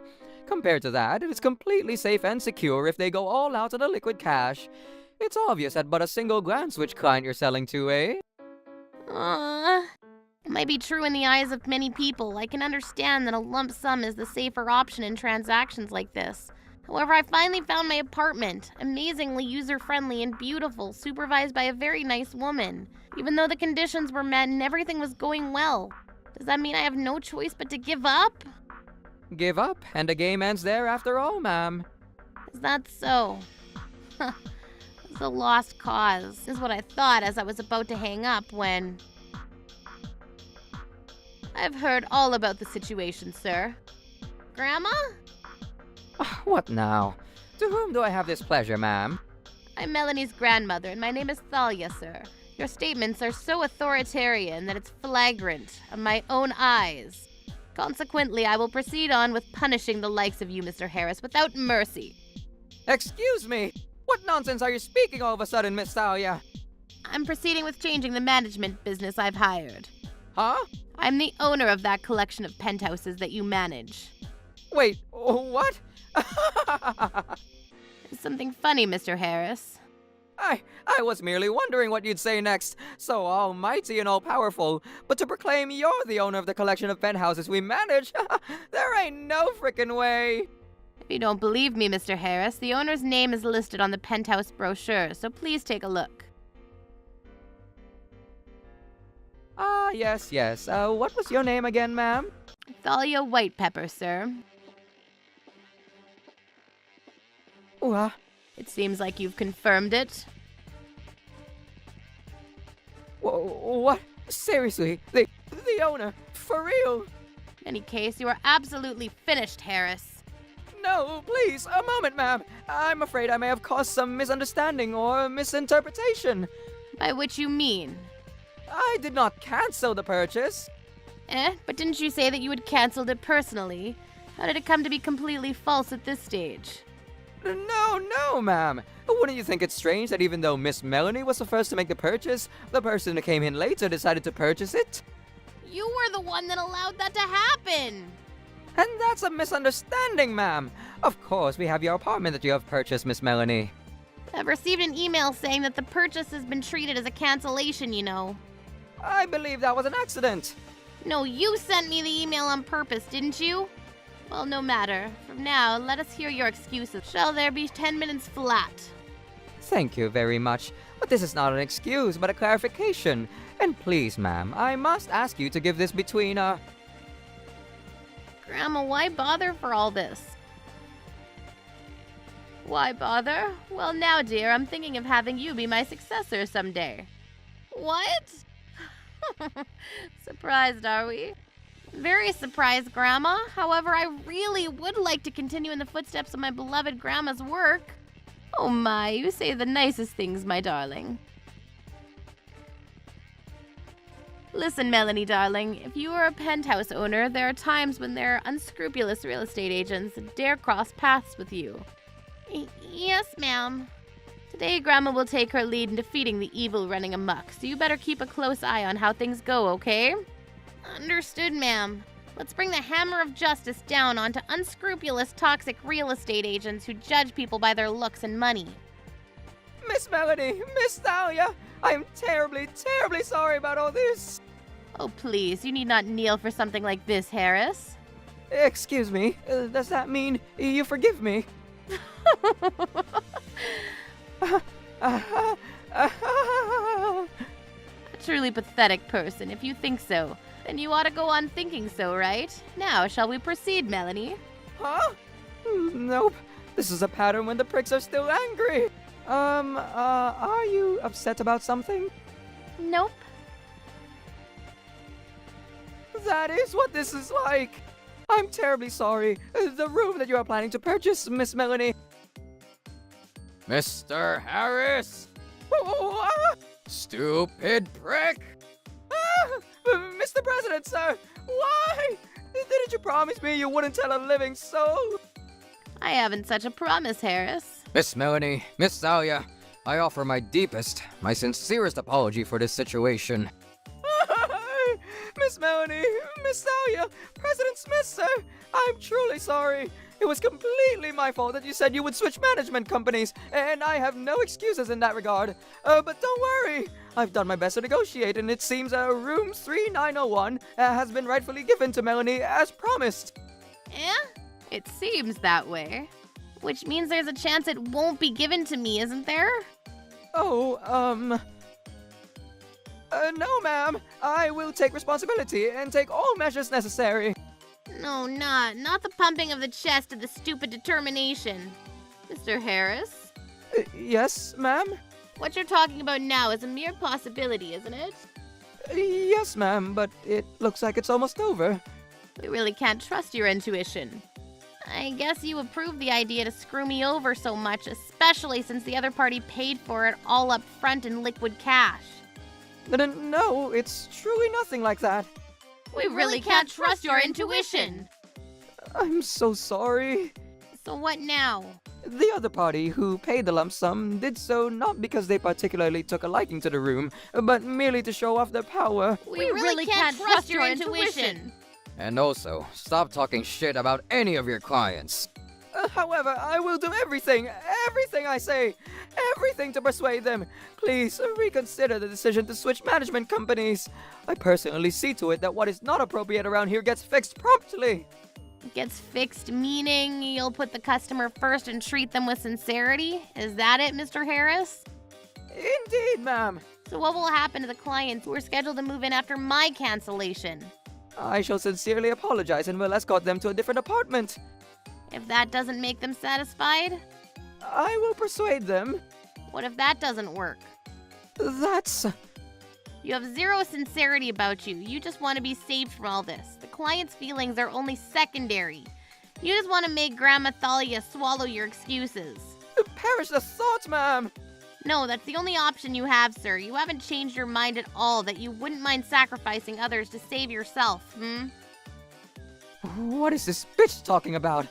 Compared to that, it is completely safe and secure if they go all out on the liquid cash. It's obvious at but a single glance which client you're selling to, eh? It might be true in the eyes of many people. I can understand that a lump sum is the safer option in transactions like this. However, I finally found my apartment. Amazingly user-friendly and beautiful, supervised by a very nice woman. Even though the conditions were met and everything was going well. Does that mean I have no choice but to give up? Give up, and the game ends there after all, ma'am. Is that so? It's a lost cause, is what I thought as I was about to hang up when... I've heard all about the situation, sir. Grandma? What now? To whom do I have this pleasure, ma'am? I'm Melanie's grandmother, and my name is Thalia, sir. Your statements are so authoritarian that it's flagrant on my own eyes. Consequently, I will proceed on with punishing the likes of you, Mr. Harris, without mercy. Excuse me! What nonsense are you speaking all of a sudden, Miss Thalia? I'm proceeding with changing the management business I've hired. Huh? I'm the owner of that collection of penthouses that you manage. Wait, what? Is something funny, Mr. Harris? I was merely wondering what you'd say next. So almighty and all-powerful. But to proclaim you're the owner of the collection of penthouses we manage? There ain't no frickin' way. If you don't believe me, Mr. Harris, the owner's name is listed on the penthouse brochure, so please take a look. Ah, yes. What was your name again, ma'am? Thalia Whitepepper, sir. It seems like you've confirmed it. What? Seriously? The owner? For real? In any case, you are absolutely finished, Harris. No, please, a moment, ma'am. I'm afraid I may have caused some misunderstanding or misinterpretation. By which you mean? I did not cancel the purchase. But didn't you say that you had canceled it personally? How did it come to be completely false at this stage? No, ma'am. Wouldn't you think it strange that even though Miss Melanie was the first to make the purchase, the person who came in later decided to purchase it? You were the one that allowed that to happen! And that's a misunderstanding, ma'am. Of course, we have your apartment that you have purchased, Miss Melanie. I've received an email saying that the purchase has been treated as a cancellation, you know. I believe that was an accident. No, you sent me the email on purpose, didn't you? Well, no matter. From now, let us hear your excuses. Shall there be 10 minutes flat? Thank you very much, but this is not an excuse, but a clarification. And please, ma'am, I must ask you to give this between, Grandma, why bother for all this? Why bother? Well, now, dear, I'm thinking of having you be my successor someday. What? Surprised, are we? Very surprised, Grandma. However, I really would like to continue in the footsteps of my beloved Grandma's work. Oh my, you say the nicest things, my darling. Listen, Melanie, darling, if you are a penthouse owner, there are times when there are unscrupulous real estate agents that dare cross paths with you. Yes, ma'am. Today, Grandma will take her lead in defeating the evil running amok, so you better keep a close eye on how things go, okay? Understood, ma'am. Let's bring the hammer of justice down onto unscrupulous, toxic real estate agents who judge people by their looks and money. Miss Melanie, Miss Thalia, I am terribly, terribly sorry about all this. Oh, please, you need not kneel for something like this, Harris. Excuse me, does that mean you forgive me? A truly pathetic person, if you think so. Then you ought to go on thinking so, right? Now, shall we proceed, Melanie? Huh? Nope. This is a pattern when the pricks are still angry. Are you upset about something? Nope. That is what this is like. I'm terribly sorry. The room that you are planning to purchase, Miss Melanie. Mr. Harris! Stupid prick! Mr. President, sir! Why? Didn't you promise me you wouldn't tell a living soul? I haven't such a promise, Harris. Miss Melanie, Miss Thalia, I offer my deepest, my sincerest apology for this situation. Miss Melanie, Miss Thalia, President Smith, sir, I'm truly sorry. It was completely my fault that you said you would switch management companies, and I have no excuses in that regard. But don't worry, I've done my best to negotiate, and it seems room 3901 has been rightfully given to Melanie as promised. Eh? It seems that way. Which means there's a chance it won't be given to me, isn't there? Oh, no, ma'am. I will take responsibility and take all measures necessary. No, not the pumping of the chest of the stupid determination. Mr. Harris? Yes, ma'am? What you're talking about now is a mere possibility, isn't it? Yes, ma'am, but it looks like it's almost over. We really can't trust your intuition. I guess you approved the idea to screw me over so much, especially since the other party paid for it all up front in liquid cash. No, it's truly nothing like that. We really can't trust your intuition. I'm so sorry. So what now? The other party, who paid the lump sum, did so not because they particularly took a liking to the room, but merely to show off their power. We really can't trust your intuition. And also, stop talking shit about any of your clients. However, I will do everything I say, everything to persuade them. Please reconsider the decision to switch management companies. I personally see to it that what is not appropriate around here gets fixed promptly. Gets fixed meaning you'll put the customer first and treat them with sincerity? Is that it, Mr. Harris? Indeed, ma'am. So what will happen to the clients who are scheduled to move in after my cancellation? I shall sincerely apologize and will escort them to a different apartment. If that doesn't make them satisfied? I will persuade them. What if that doesn't work? That's... You have zero sincerity about you. You just want to be saved from all this. The client's feelings are only secondary. You just want to make Grandma Thalia swallow your excuses. Perish the thought, ma'am! No, that's the only option you have, sir. You haven't changed your mind at all that you wouldn't mind sacrificing others to save yourself, What is this bitch talking about?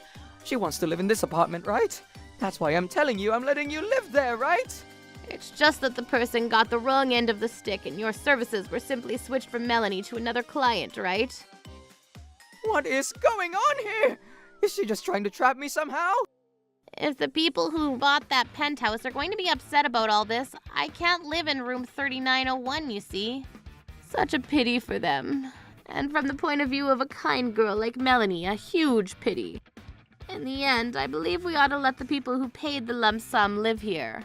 She wants to live in this apartment, right? That's why I'm telling you I'm letting you live there, right? It's just that the person got the wrong end of the stick and your services were simply switched from Melanie to another client, right? What is going on here? Is she just trying to trap me somehow? If the people who bought that penthouse are going to be upset about all this, I can't live in room 3901, you see. Such a pity for them. And from the point of view of a kind girl like Melanie, a huge pity. In the end, I believe we ought to let the people who paid the lump sum live here.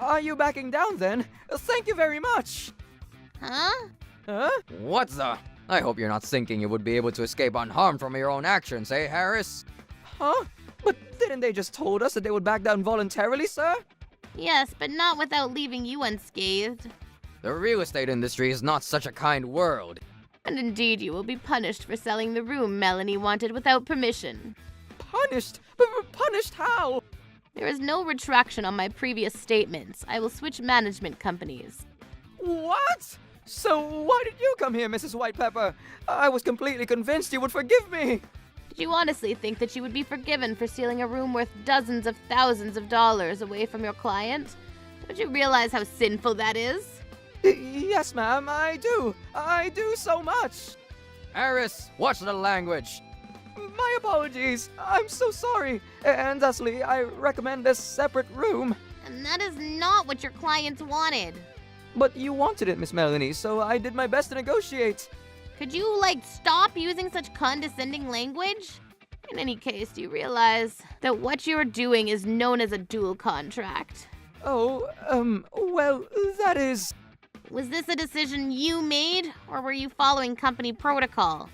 Are you backing down then? Thank you very much. Huh? Huh? What the? I hope you're not thinking you would be able to escape unharmed from your own actions, eh, Harris? Huh? But didn't they just told us that they would back down voluntarily, sir? Yes, but not without leaving you unscathed. The real estate industry is not such a kind world. And indeed, you will be punished for selling the room Melanie wanted without permission. Punished? Punished how? There is no retraction on my previous statements. I will switch management companies. What? So why did you come here, Mrs. Whitepepper? I was completely convinced you would forgive me. Did you honestly think that you would be forgiven for stealing a room worth dozens of thousands of dollars away from your client? Don't you realize how sinful that is? Yes, ma'am, I do. I do so much. Harris, watch the language. My apologies. I'm so sorry. And thusly, I recommend this separate room. And that is not what your clients wanted. But you wanted it, Miss Melanie, so I did my best to negotiate. Could you, stop using such condescending language? In any case, do you realize that what you're doing is known as a dual contract? Oh, well, that is... Was this a decision you made, or were you following company protocol?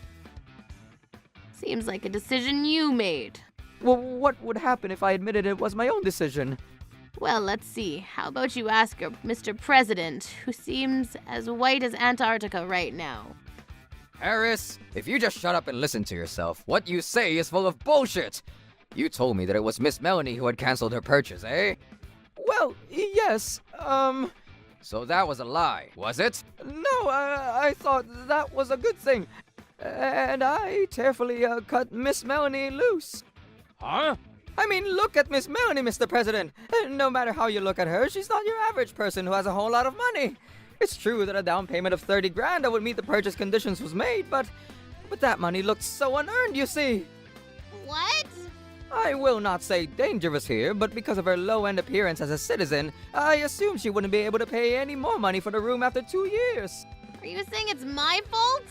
Seems like a decision you made. Well, what would happen if I admitted it was my own decision? Well, let's see. How about you ask your Mr. President, who seems as white as Antarctica right now? Harris, if you just shut up and listen to yourself, what you say is full of bullshit. You told me that it was Miss Melanie who had canceled her purchase, eh? Well, yes, So that was a lie, was it? No, I thought that was a good thing. And I tearfully cut Miss Melanie loose. Huh? I mean, look at Miss Melanie, Mr. President. No matter how you look at her, she's not your average person who has a whole lot of money. It's true that a down payment of 30 grand that would meet the purchase conditions was made, but that money looked so unearned, you see. What? I will not say dangerous here, but because of her low-end appearance as a citizen, I assumed she wouldn't be able to pay any more money for the room after 2 years. Are you saying it's my fault?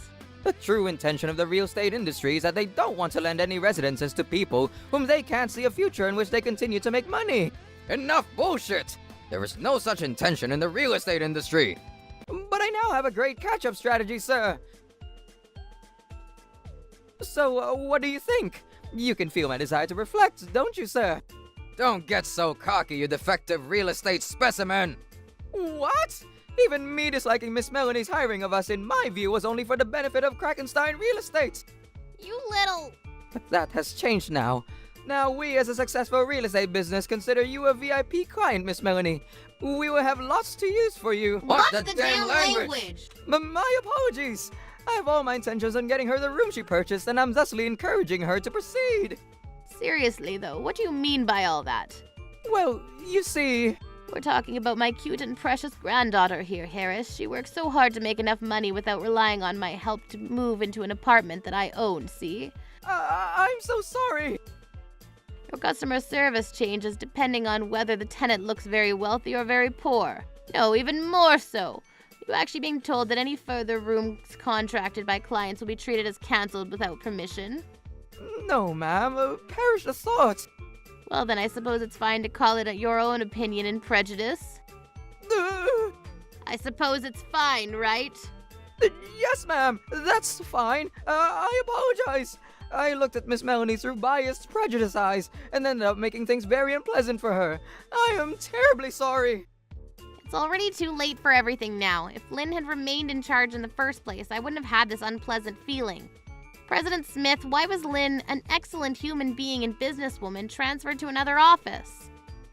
The true intention of the real estate industry is that they don't want to lend any residences to people whom they can't see a future in which they continue to make money. Enough bullshit! There is no such intention in the real estate industry. But I now have a great catch-up strategy, sir. So, what do you think? You can feel my desire to reflect, don't you, sir? Don't get so cocky, you defective real estate specimen! What? Even me disliking Miss Melanie's hiring of us, in my view, was only for the benefit of Krakenstein Real Estate. You little... But that has changed now. Now we, as a successful real estate business, consider you a VIP client, Miss Melanie. We will have lots to use for you. What's the damn language? My apologies. I have all my intentions on getting her the room she purchased, and I'm thusly encouraging her to proceed. Seriously, though, what do you mean by all that? Well, you see... We're talking about my cute and precious granddaughter here, Harris. She works so hard to make enough money without relying on my help to move into an apartment that I own, see? I'm so sorry. Your customer service changes depending on whether the tenant looks very wealthy or very poor. No, even more so. You're actually being told that any further rooms contracted by clients will be treated as cancelled without permission. No, ma'am. Perish the thought. Well, then I suppose it's fine to call it your own opinion and prejudice. I suppose it's fine, right? Yes, ma'am. That's fine. I apologize. I looked at Miss Melanie through biased, prejudiced eyes and ended up making things very unpleasant for her. I am terribly sorry. It's already too late for everything now. If Lynn had remained in charge in the first place, I wouldn't have had this unpleasant feeling. President Smith, why was Lynn, an excellent human being and businesswoman, transferred to another office?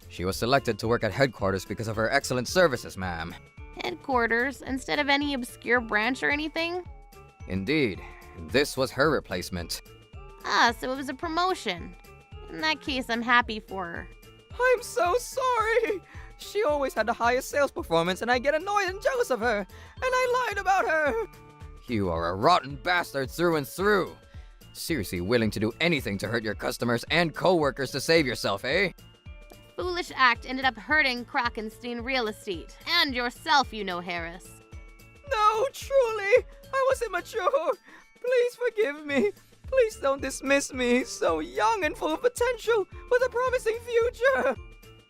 She was selected to work at headquarters because of her excellent services, ma'am. Headquarters, instead of any obscure branch or anything? Indeed. This was her replacement. Ah, so it was a promotion. In that case, I'm happy for her. I'm so sorry. She always had the highest sales performance, and I get annoyed and jealous of her. And I lied about her. You are a rotten bastard through and through. Seriously willing to do anything to hurt your customers and co-workers to save yourself, eh? Foolish act ended up hurting Krakenstein Real Estate. And yourself, you know, Harris. No, truly. I was immature. Please forgive me. Please don't dismiss me, so young and full of potential, with a promising future.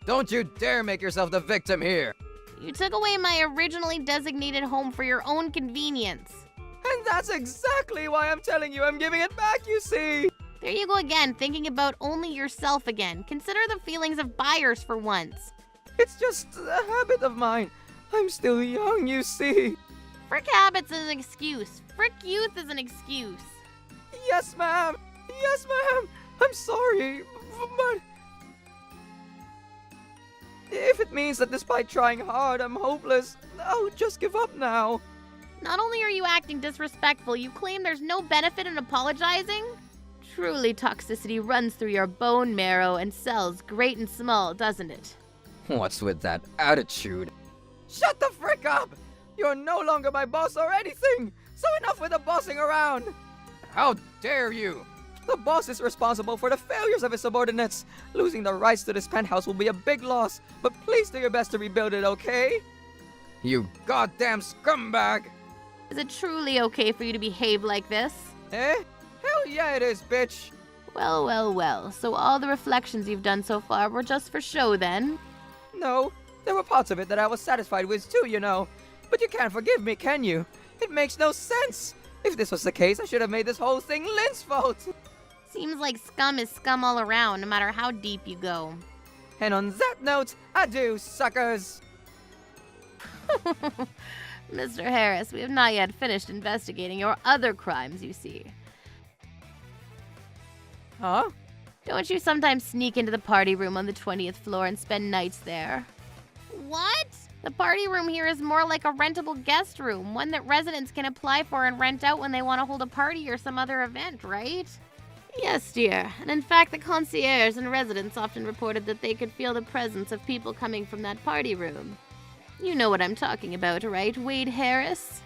Don't you dare make yourself the victim here! You took away my originally designated home for your own convenience. And that's exactly why I'm telling you I'm giving it back, you see! There you go again, thinking about only yourself again. Consider the feelings of buyers for once. It's just a habit of mine. I'm still young, you see. Frick habits is an excuse. Frick youth is an excuse. Yes, ma'am! Yes, ma'am! I'm sorry, but... If it means that despite trying hard, I'm hopeless, I'll just give up now. Not only are you acting disrespectful, you claim there's no benefit in apologizing? Truly, toxicity runs through your bone marrow and cells, great and small, doesn't it? What's with that attitude? Shut the frick up! You're no longer my boss or anything! So enough with the bossing around! How dare you! The boss is responsible for the failures of his subordinates. Losing the rights to this penthouse will be a big loss, but please do your best to rebuild it, okay? You goddamn scumbag! Is it truly okay for you to behave like this? Eh? Hell yeah it is, bitch! Well, well, well. So all the reflections you've done so far were just for show then? No, there were parts of it that I was satisfied with too, you know. But you can't forgive me, can you? It makes no sense. If this was the case, I should have made this whole thing Lynn's fault. Seems like scum is scum all around, no matter how deep you go. And on that note, adieu, suckers! Mr. Harris, we have not yet finished investigating your other crimes, you see. Huh? Don't you sometimes sneak into the party room on the 20th floor and spend nights there? What? The party room here is more like a rentable guest room, one that residents can apply for and rent out when they want to hold a party or some other event, right? Yes, dear. And in fact, the concierge and residents often reported that they could feel the presence of people coming from that party room. You know what I'm talking about, right, Wade Harris?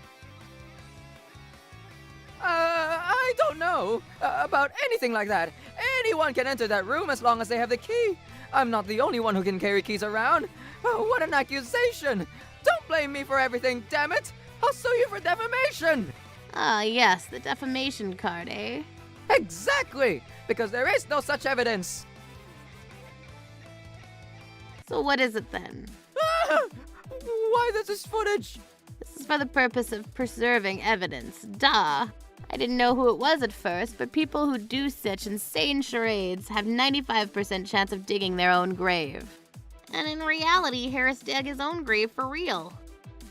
I don't know about anything like that. Anyone can enter that room as long as they have the key. I'm not the only one who can carry keys around. Oh, what an accusation! Don't blame me for everything, damn it! I'll sue you for defamation! Ah, yes, the defamation card, eh? Exactly! Because there is no such evidence! So what is it then? Ah! Why this footage? This is for the purpose of preserving evidence. Duh! I didn't know who it was at first, but people who do such insane charades have 95% chance of digging their own grave. And in reality, Harris dug his own grave for real.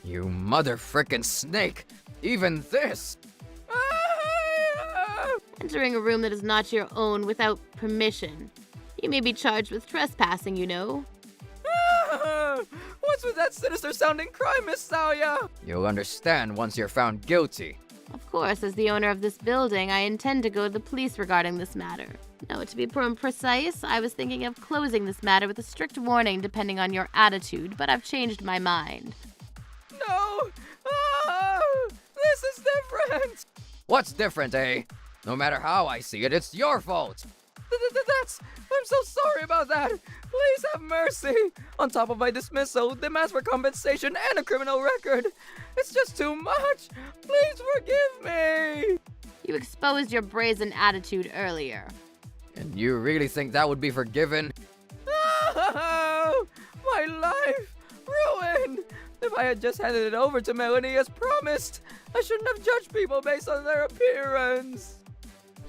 You mother frickin' snake! Even this! Entering a room that is not your own without permission. You may be charged with trespassing, you know. What's with that sinister sounding crime, Miss Saoya? You'll understand once you're found guilty. Of course, as the owner of this building, I intend to go to the police regarding this matter. No, to be precise, I was thinking of closing this matter with a strict warning depending on your attitude, but I've changed my mind. No! This is different! What's different, eh? No matter how I see it, it's your fault! I'm so sorry about that! Please have mercy! On top of my dismissal, demands for compensation, and a criminal record! It's just too much! Please forgive me! You exposed your brazen attitude earlier. And you really think that would be forgiven? Oh, my life! Ruined! If I had just handed it over to Melanie as promised, I shouldn't have judged people based on their appearance.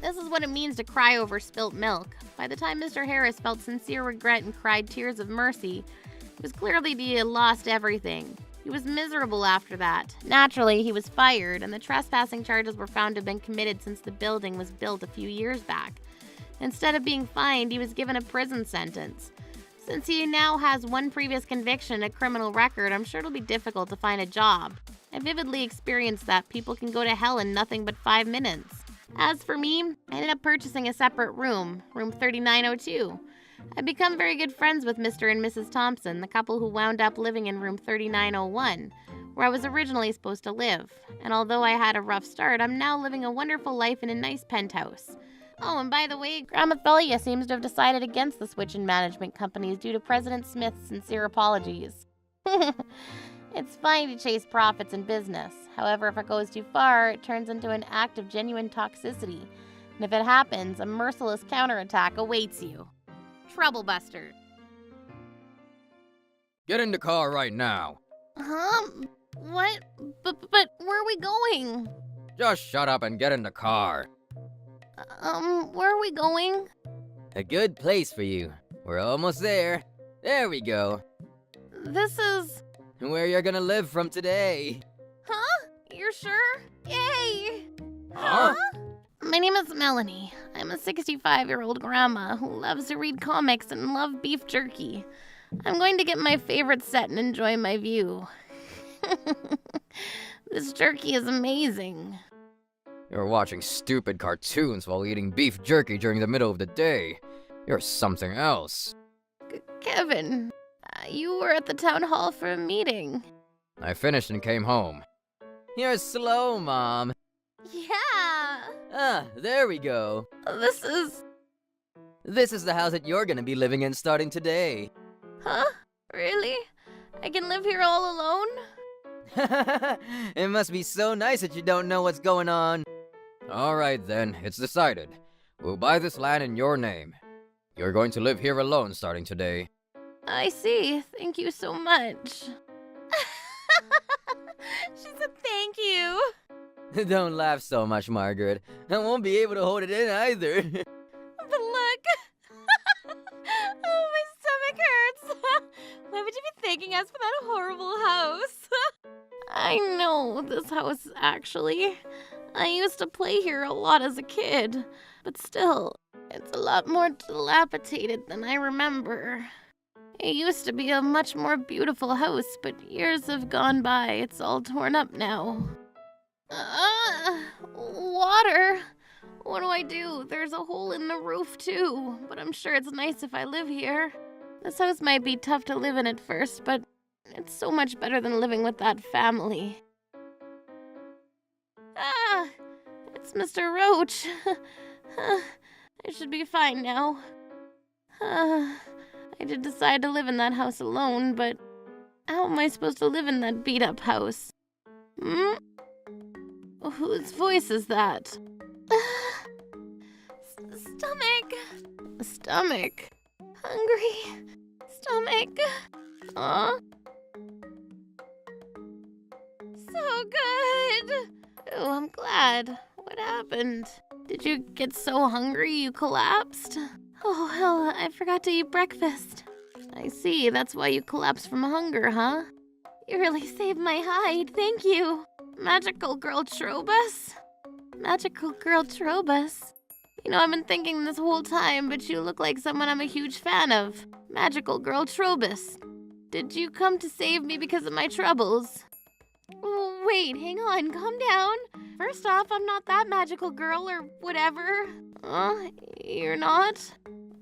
This is what it means to cry over spilt milk. By the time Mr. Harris felt sincere regret and cried tears of mercy, it was clearly that he had lost everything. He was miserable after that. Naturally, he was fired, and the trespassing charges were found to have been committed since the building was built a few years back. Instead of being fined, he was given a prison sentence. Since he now has one previous conviction and a criminal record, I'm sure it'll be difficult to find a job. I vividly experienced that people can go to hell in nothing but 5 minutes. As for me, I ended up purchasing a separate room, room 3902. I've become very good friends with Mr. and Mrs. Thompson, the couple who wound up living in room 3901, where I was originally supposed to live. And although I had a rough start, I'm now living a wonderful life in a nice penthouse. Oh, and by the way, Grandma Thalia seems to have decided against the switch in management companies due to President Smith's sincere apologies. It's fine to chase profits in business. However, if it goes too far, it turns into an act of genuine toxicity. And if it happens, a merciless counterattack awaits you. Troublebusters. Get in the car right now. Huh? What? But where are we going? Just shut up and get in the car. Where are we going? A good place for you. We're almost there. There we go. This is... Where you're gonna live from today. Huh? You're sure? Yay! Huh? My name is Melanie. I'm a 65-year-old grandma who loves to read comics and love beef jerky. I'm going to get my favorite set and enjoy my view. This jerky is amazing. You're watching stupid cartoons while eating beef jerky during the middle of the day. You're something else. Kevin, you were at the town hall for a meeting. I finished and came home. You're slow, Mom. Yeah. There we go. This is... This is the house that you're gonna be living in starting today. Huh? Really? I can live here all alone? It must be so nice that you don't know what's going on. Alright then, it's decided. We'll buy this land in your name. You're going to live here alone starting today. I see. Thank you so much. She said thank you. Don't laugh so much, Margaret. I won't be able to hold it in either. But look. Oh, my stomach hurts. Why would you be thanking us for that horrible house? I know this house, actually. I used to play here a lot as a kid. But still, it's a lot more dilapidated than I remember. It used to be a much more beautiful house, but years have gone by. It's all torn up now. Water. What do I do? There's a hole in the roof, too. But I'm sure it's nice if I live here. This house might be tough to live in at first, but it's so much better than living with that family. It's Mr. Roach. I should be fine now. I did decide to live in that house alone, but how am I supposed to live in that beat-up house? Whose voice is that? Stomach. Stomach. Hungry. Stomach. Aw. So good. Oh, I'm glad. What happened? Did you get so hungry you collapsed? Oh, hell, I forgot to eat breakfast. I see, that's why you collapsed from hunger, huh? You really saved my hide, thank you. Magical Girl Trobus? Magical Girl Trobus? You know, I've been thinking this whole time, but you look like someone I'm a huge fan of. Magical Girl Trobus. Did you come to save me because of my troubles? Wait, hang on, calm down. First off, I'm not that magical girl or whatever. You're not?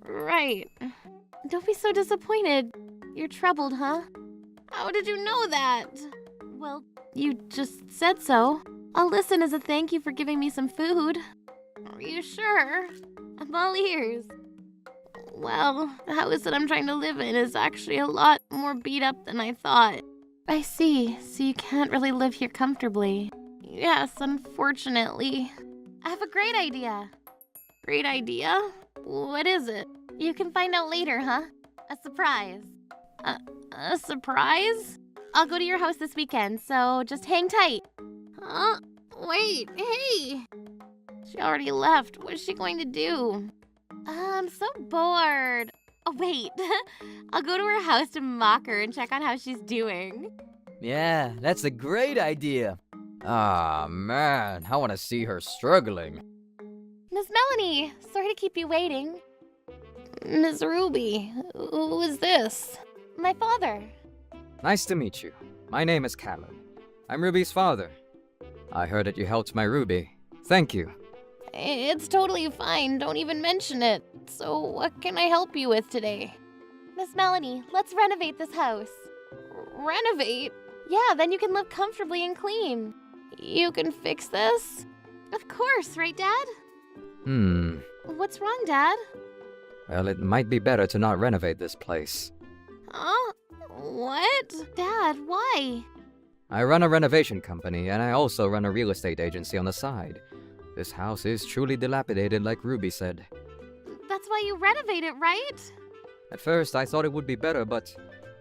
Right. Don't be so disappointed. You're troubled, huh? How did you know that? Well, you just said so. I'll listen as a thank you for giving me some food. Are you sure? I'm all ears. Well, the house that I'm trying to live in is actually a lot more beat up than I thought. I see, so you can't really live here comfortably. Yes, unfortunately. I have a great idea. Great idea? What is it? You can find out later, huh? A surprise. A surprise? I'll go to your house this weekend, so just hang tight. Huh? Wait, hey! She already left. What's she going to do? I'm so bored. Oh, wait. I'll go to her house to mock her and check on how she's doing. Yeah, that's a great idea. Ah, man, I want to see her struggling. Miss Melanie, sorry to keep you waiting. Miss Ruby, who is this? My father. Nice to meet you. My name is Callan. I'm Ruby's father. I heard that you helped my Ruby. Thank you. It's totally fine. Don't even mention it. So what can I help you with today? Miss Melanie, let's renovate this house. Renovate? Yeah, then you can live comfortably and clean. You can fix this? Of course, right, Dad? What's wrong, Dad? Well, it might be better to not renovate this place. Huh? What? Dad, why? I run a renovation company, and I also run a real estate agency on the side. This house is truly dilapidated, like Ruby said. That's why you renovate it, right? At first, I thought it would be better, but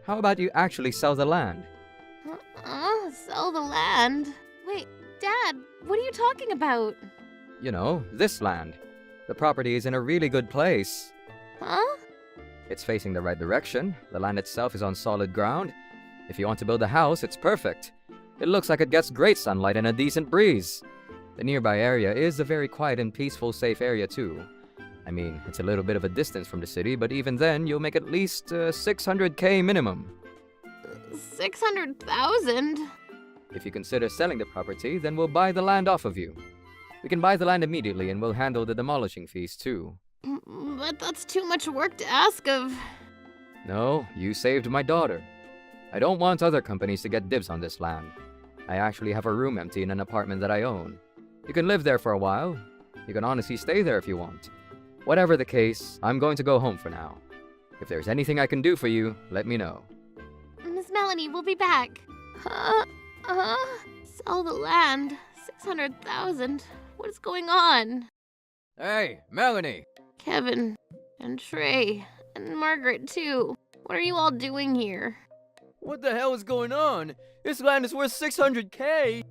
How about you actually sell the land? Sell the land? Wait, Dad, what are you talking about? You know, this land. The property is in a really good place. Huh? It's facing the right direction. The land itself is on solid ground. If you want to build a house, it's perfect. It looks like it gets great sunlight and a decent breeze. The nearby area is a very quiet and peaceful, safe area too. I mean, it's a little bit of a distance from the city, but even then, you'll make at least 600K minimum. 600,000? If you consider selling the property, then we'll buy the land off of you. We can buy the land immediately and we'll handle the demolishing fees too. But that's too much work to ask of. No, you saved my daughter. I don't want other companies to get dibs on this land. I actually have a room empty in an apartment that I own. You can live there for a while. You can honestly stay there if you want. Whatever the case, I'm going to go home for now. If there's anything I can do for you, let me know. Miss Melanie, we'll be back. Sell the land. 600,000. What is going on? Hey, Melanie! Kevin, and Trey, and Margaret too. What are you all doing here? What the hell is going on? This land is worth 600K!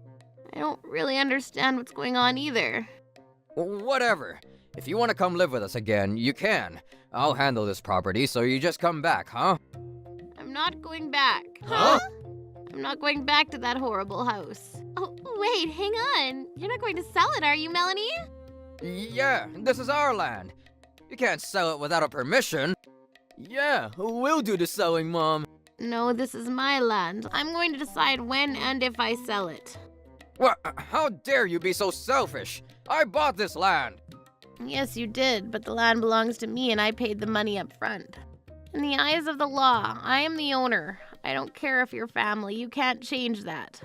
I don't really understand what's going on either. Whatever. If you want to come live with us again, you can. I'll handle this property, so you just come back, huh? I'm not going back. Huh? I'm not going back to that horrible house. Oh, wait, hang on. You're not going to sell it, are you, Melanie? Yeah, this is our land. You can't sell it without a permission. Yeah, we'll do the selling, Mom. No, this is my land. I'm going to decide when and if I sell it. What? How dare you be so selfish? I bought this land. Yes, you did, but the land belongs to me and I paid the money up front. In the eyes of the law, I am the owner. I don't care if you're family. You can't change that.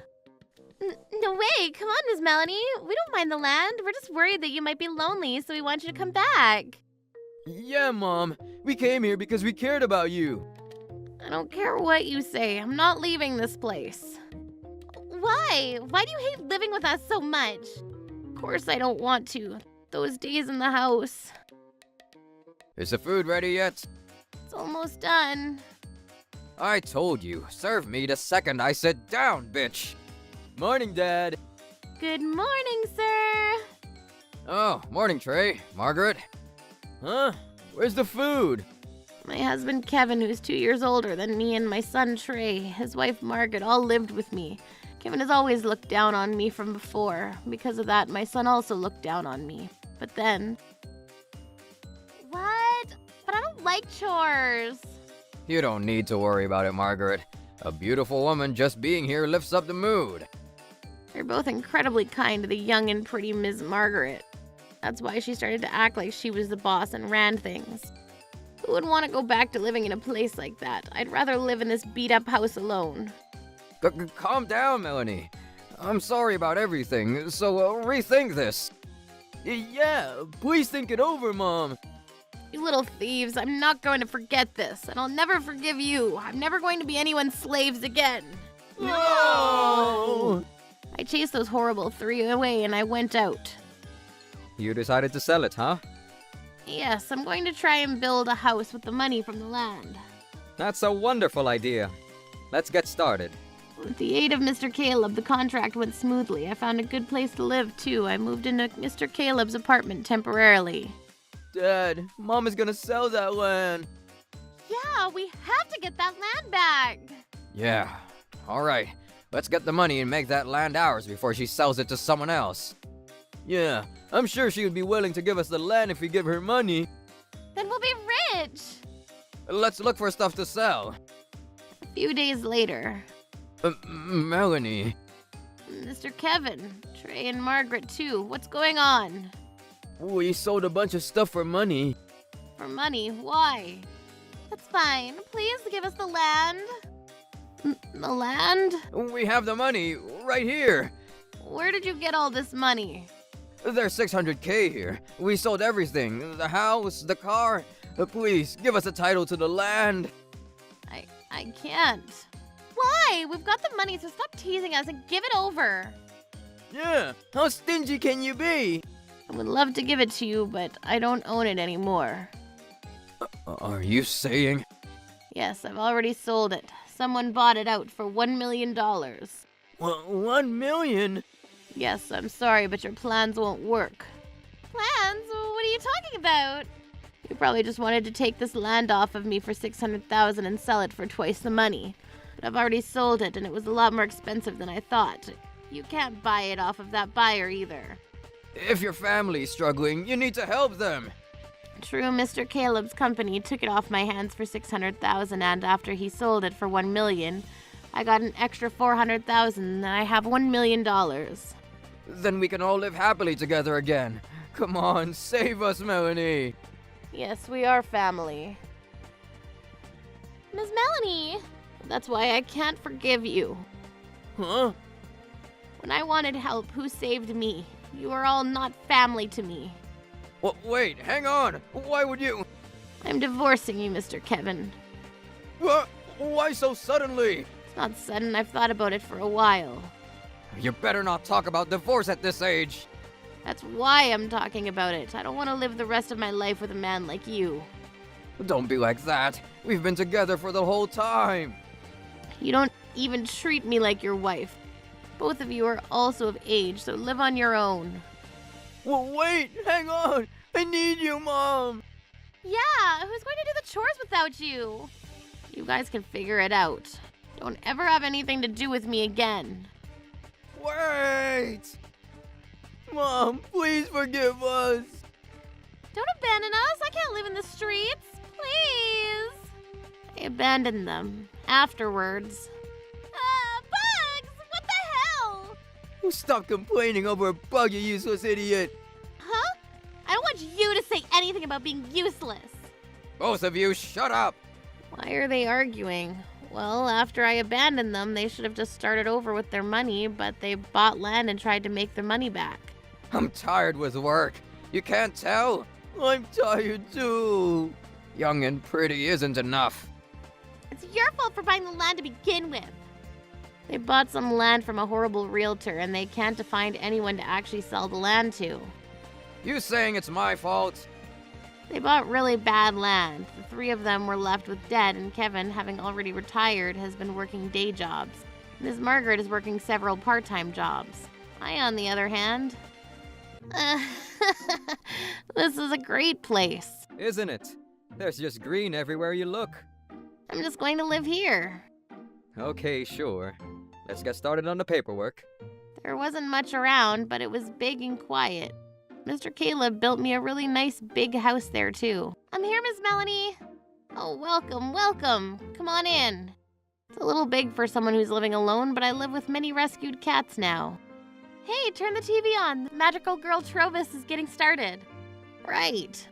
No way! Come on, Miss Melanie. We don't mind the land. We're just worried that you might be lonely, so we want you to come back. Yeah, Mom. We came here because we cared about you. I don't care what you say. I'm not leaving this place. Why? Why do you hate living with us so much? Of course I don't want to. Those days in the house. Is the food ready yet? It's almost done. I told you, serve me the second I sit down, bitch. Morning, Dad. Good morning, sir. Oh, morning, Trey. Margaret. Huh? Where's the food? My husband Kevin, who's 2 years older than me, and my son Trey, his wife Margaret, all lived with me. Kevin has always looked down on me from before. Because of that, my son also looked down on me. But then... What? But I don't like chores. You don't need to worry about it, Margaret. A beautiful woman just being here lifts up the mood. They're both incredibly kind to the young and pretty Ms. Margaret. That's why she started to act like she was the boss and ran things. Who would want to go back to living in a place like that? I'd rather live in this beat-up house alone. Calm down, Melanie. I'm sorry about everything, so rethink this. Yeah, please think it over, Mom. You little thieves, I'm not going to forget this, and I'll never forgive you. I'm never going to be anyone's slaves again. No! I chased those horrible three away and I went out. You decided to sell it, huh? Yes, I'm going to try and build a house with the money from the land. That's a wonderful idea. Let's get started. With the aid of Mr. Caleb, the contract went smoothly. I found a good place to live, too. I moved into Mr. Caleb's apartment temporarily. Dad, Mom is gonna sell that land. Yeah, we have to get that land back. Yeah, alright. Let's get the money and make that land ours before she sells it to someone else. Yeah, I'm sure she would be willing to give us the land if we give her money. Then we'll be rich. Let's look for stuff to sell. A few days later, Melanie. Mr. Kevin, Trey and Margaret too. What's going on? We sold a bunch of stuff for money. For money? Why? That's fine. Please give us the land. The land? We have the money right here. Where did you get all this money? There's 600K here. We sold everything. The house, the car. Please, give us a title to the land. I can't. Why? We've got the money, so stop teasing us and give it over. Yeah, how stingy can you be? I would love to give it to you, but I don't own it anymore. Are you saying? Yes, I've already sold it. Someone bought it out for $1 million. $1 million? Yes, I'm sorry, but your plans won't work. Plans? What are you talking about? You probably just wanted to take this land off of me for $600,000 and sell it for twice the money. But I've already sold it, and it was a lot more expensive than I thought. You can't buy it off of that buyer either. If your family's struggling, you need to help them. True, Mr. Caleb's company took it off my hands for $600,000, and after he sold it for $1 million, I got an extra $400,000, and I have $1 million. Then we can all live happily together again. Come on, save us, Melanie. Yes, we are family. Miss Melanie! That's why I can't forgive you. Huh? When I wanted help, who saved me? You are all not family to me. Wait, hang on. Why would you? I'm divorcing you, Mr. Kevin. What? Why so suddenly? It's not sudden, I've thought about it for a while. You better not talk about divorce at this age. That's why I'm talking about it. I don't want to live the rest of my life with a man like you. Don't be like that. We've been together for the whole time. You don't even treat me like your wife. Both of you are also of age, so live on your own. Wait, hang on. I need you, Mom. Yeah, who's going to do the chores without you? You guys can figure it out. Don't ever have anything to do with me again. Wait! Mom, please forgive us. Don't abandon us. I can't live in the streets. Please. I abandoned them. Afterwards. Bugs! What the hell? Stop complaining over a bug, you useless idiot. Huh? I don't want you to say anything about being useless. Both of you, shut up. Why are they arguing? Well, after I abandoned them, they should have just started over with their money, but they bought land and tried to make their money back. I'm tired with work. You can't tell? I'm tired too. Young and pretty isn't enough. It's your fault for buying the land to begin with. They bought some land from a horrible realtor, and they can't find anyone to actually sell the land to. You saying it's my fault? They bought really bad land. The three of them were left with debt, and Kevin, having already retired, has been working day jobs. Ms. Margaret is working several part-time jobs. I, on the other hand... This is a great place. Isn't it? There's just green everywhere you look. I'm just going to live here. Okay, sure. Let's get started on the paperwork. There wasn't much around, but it was big and quiet. Mr. Caleb built me a really nice big house there, too. I'm here, Miss Melanie. Oh, welcome, welcome. Come on in. It's a little big for someone who's living alone, but I live with many rescued cats now. Hey, turn the TV on. The Magical Girl Trobus is getting started. Right.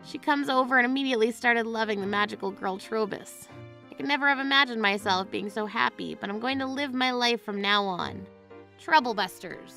She comes over and immediately started loving the Magical Girl Trobus. I could never have imagined myself being so happy, but I'm going to live my life from now on. Troublebusters.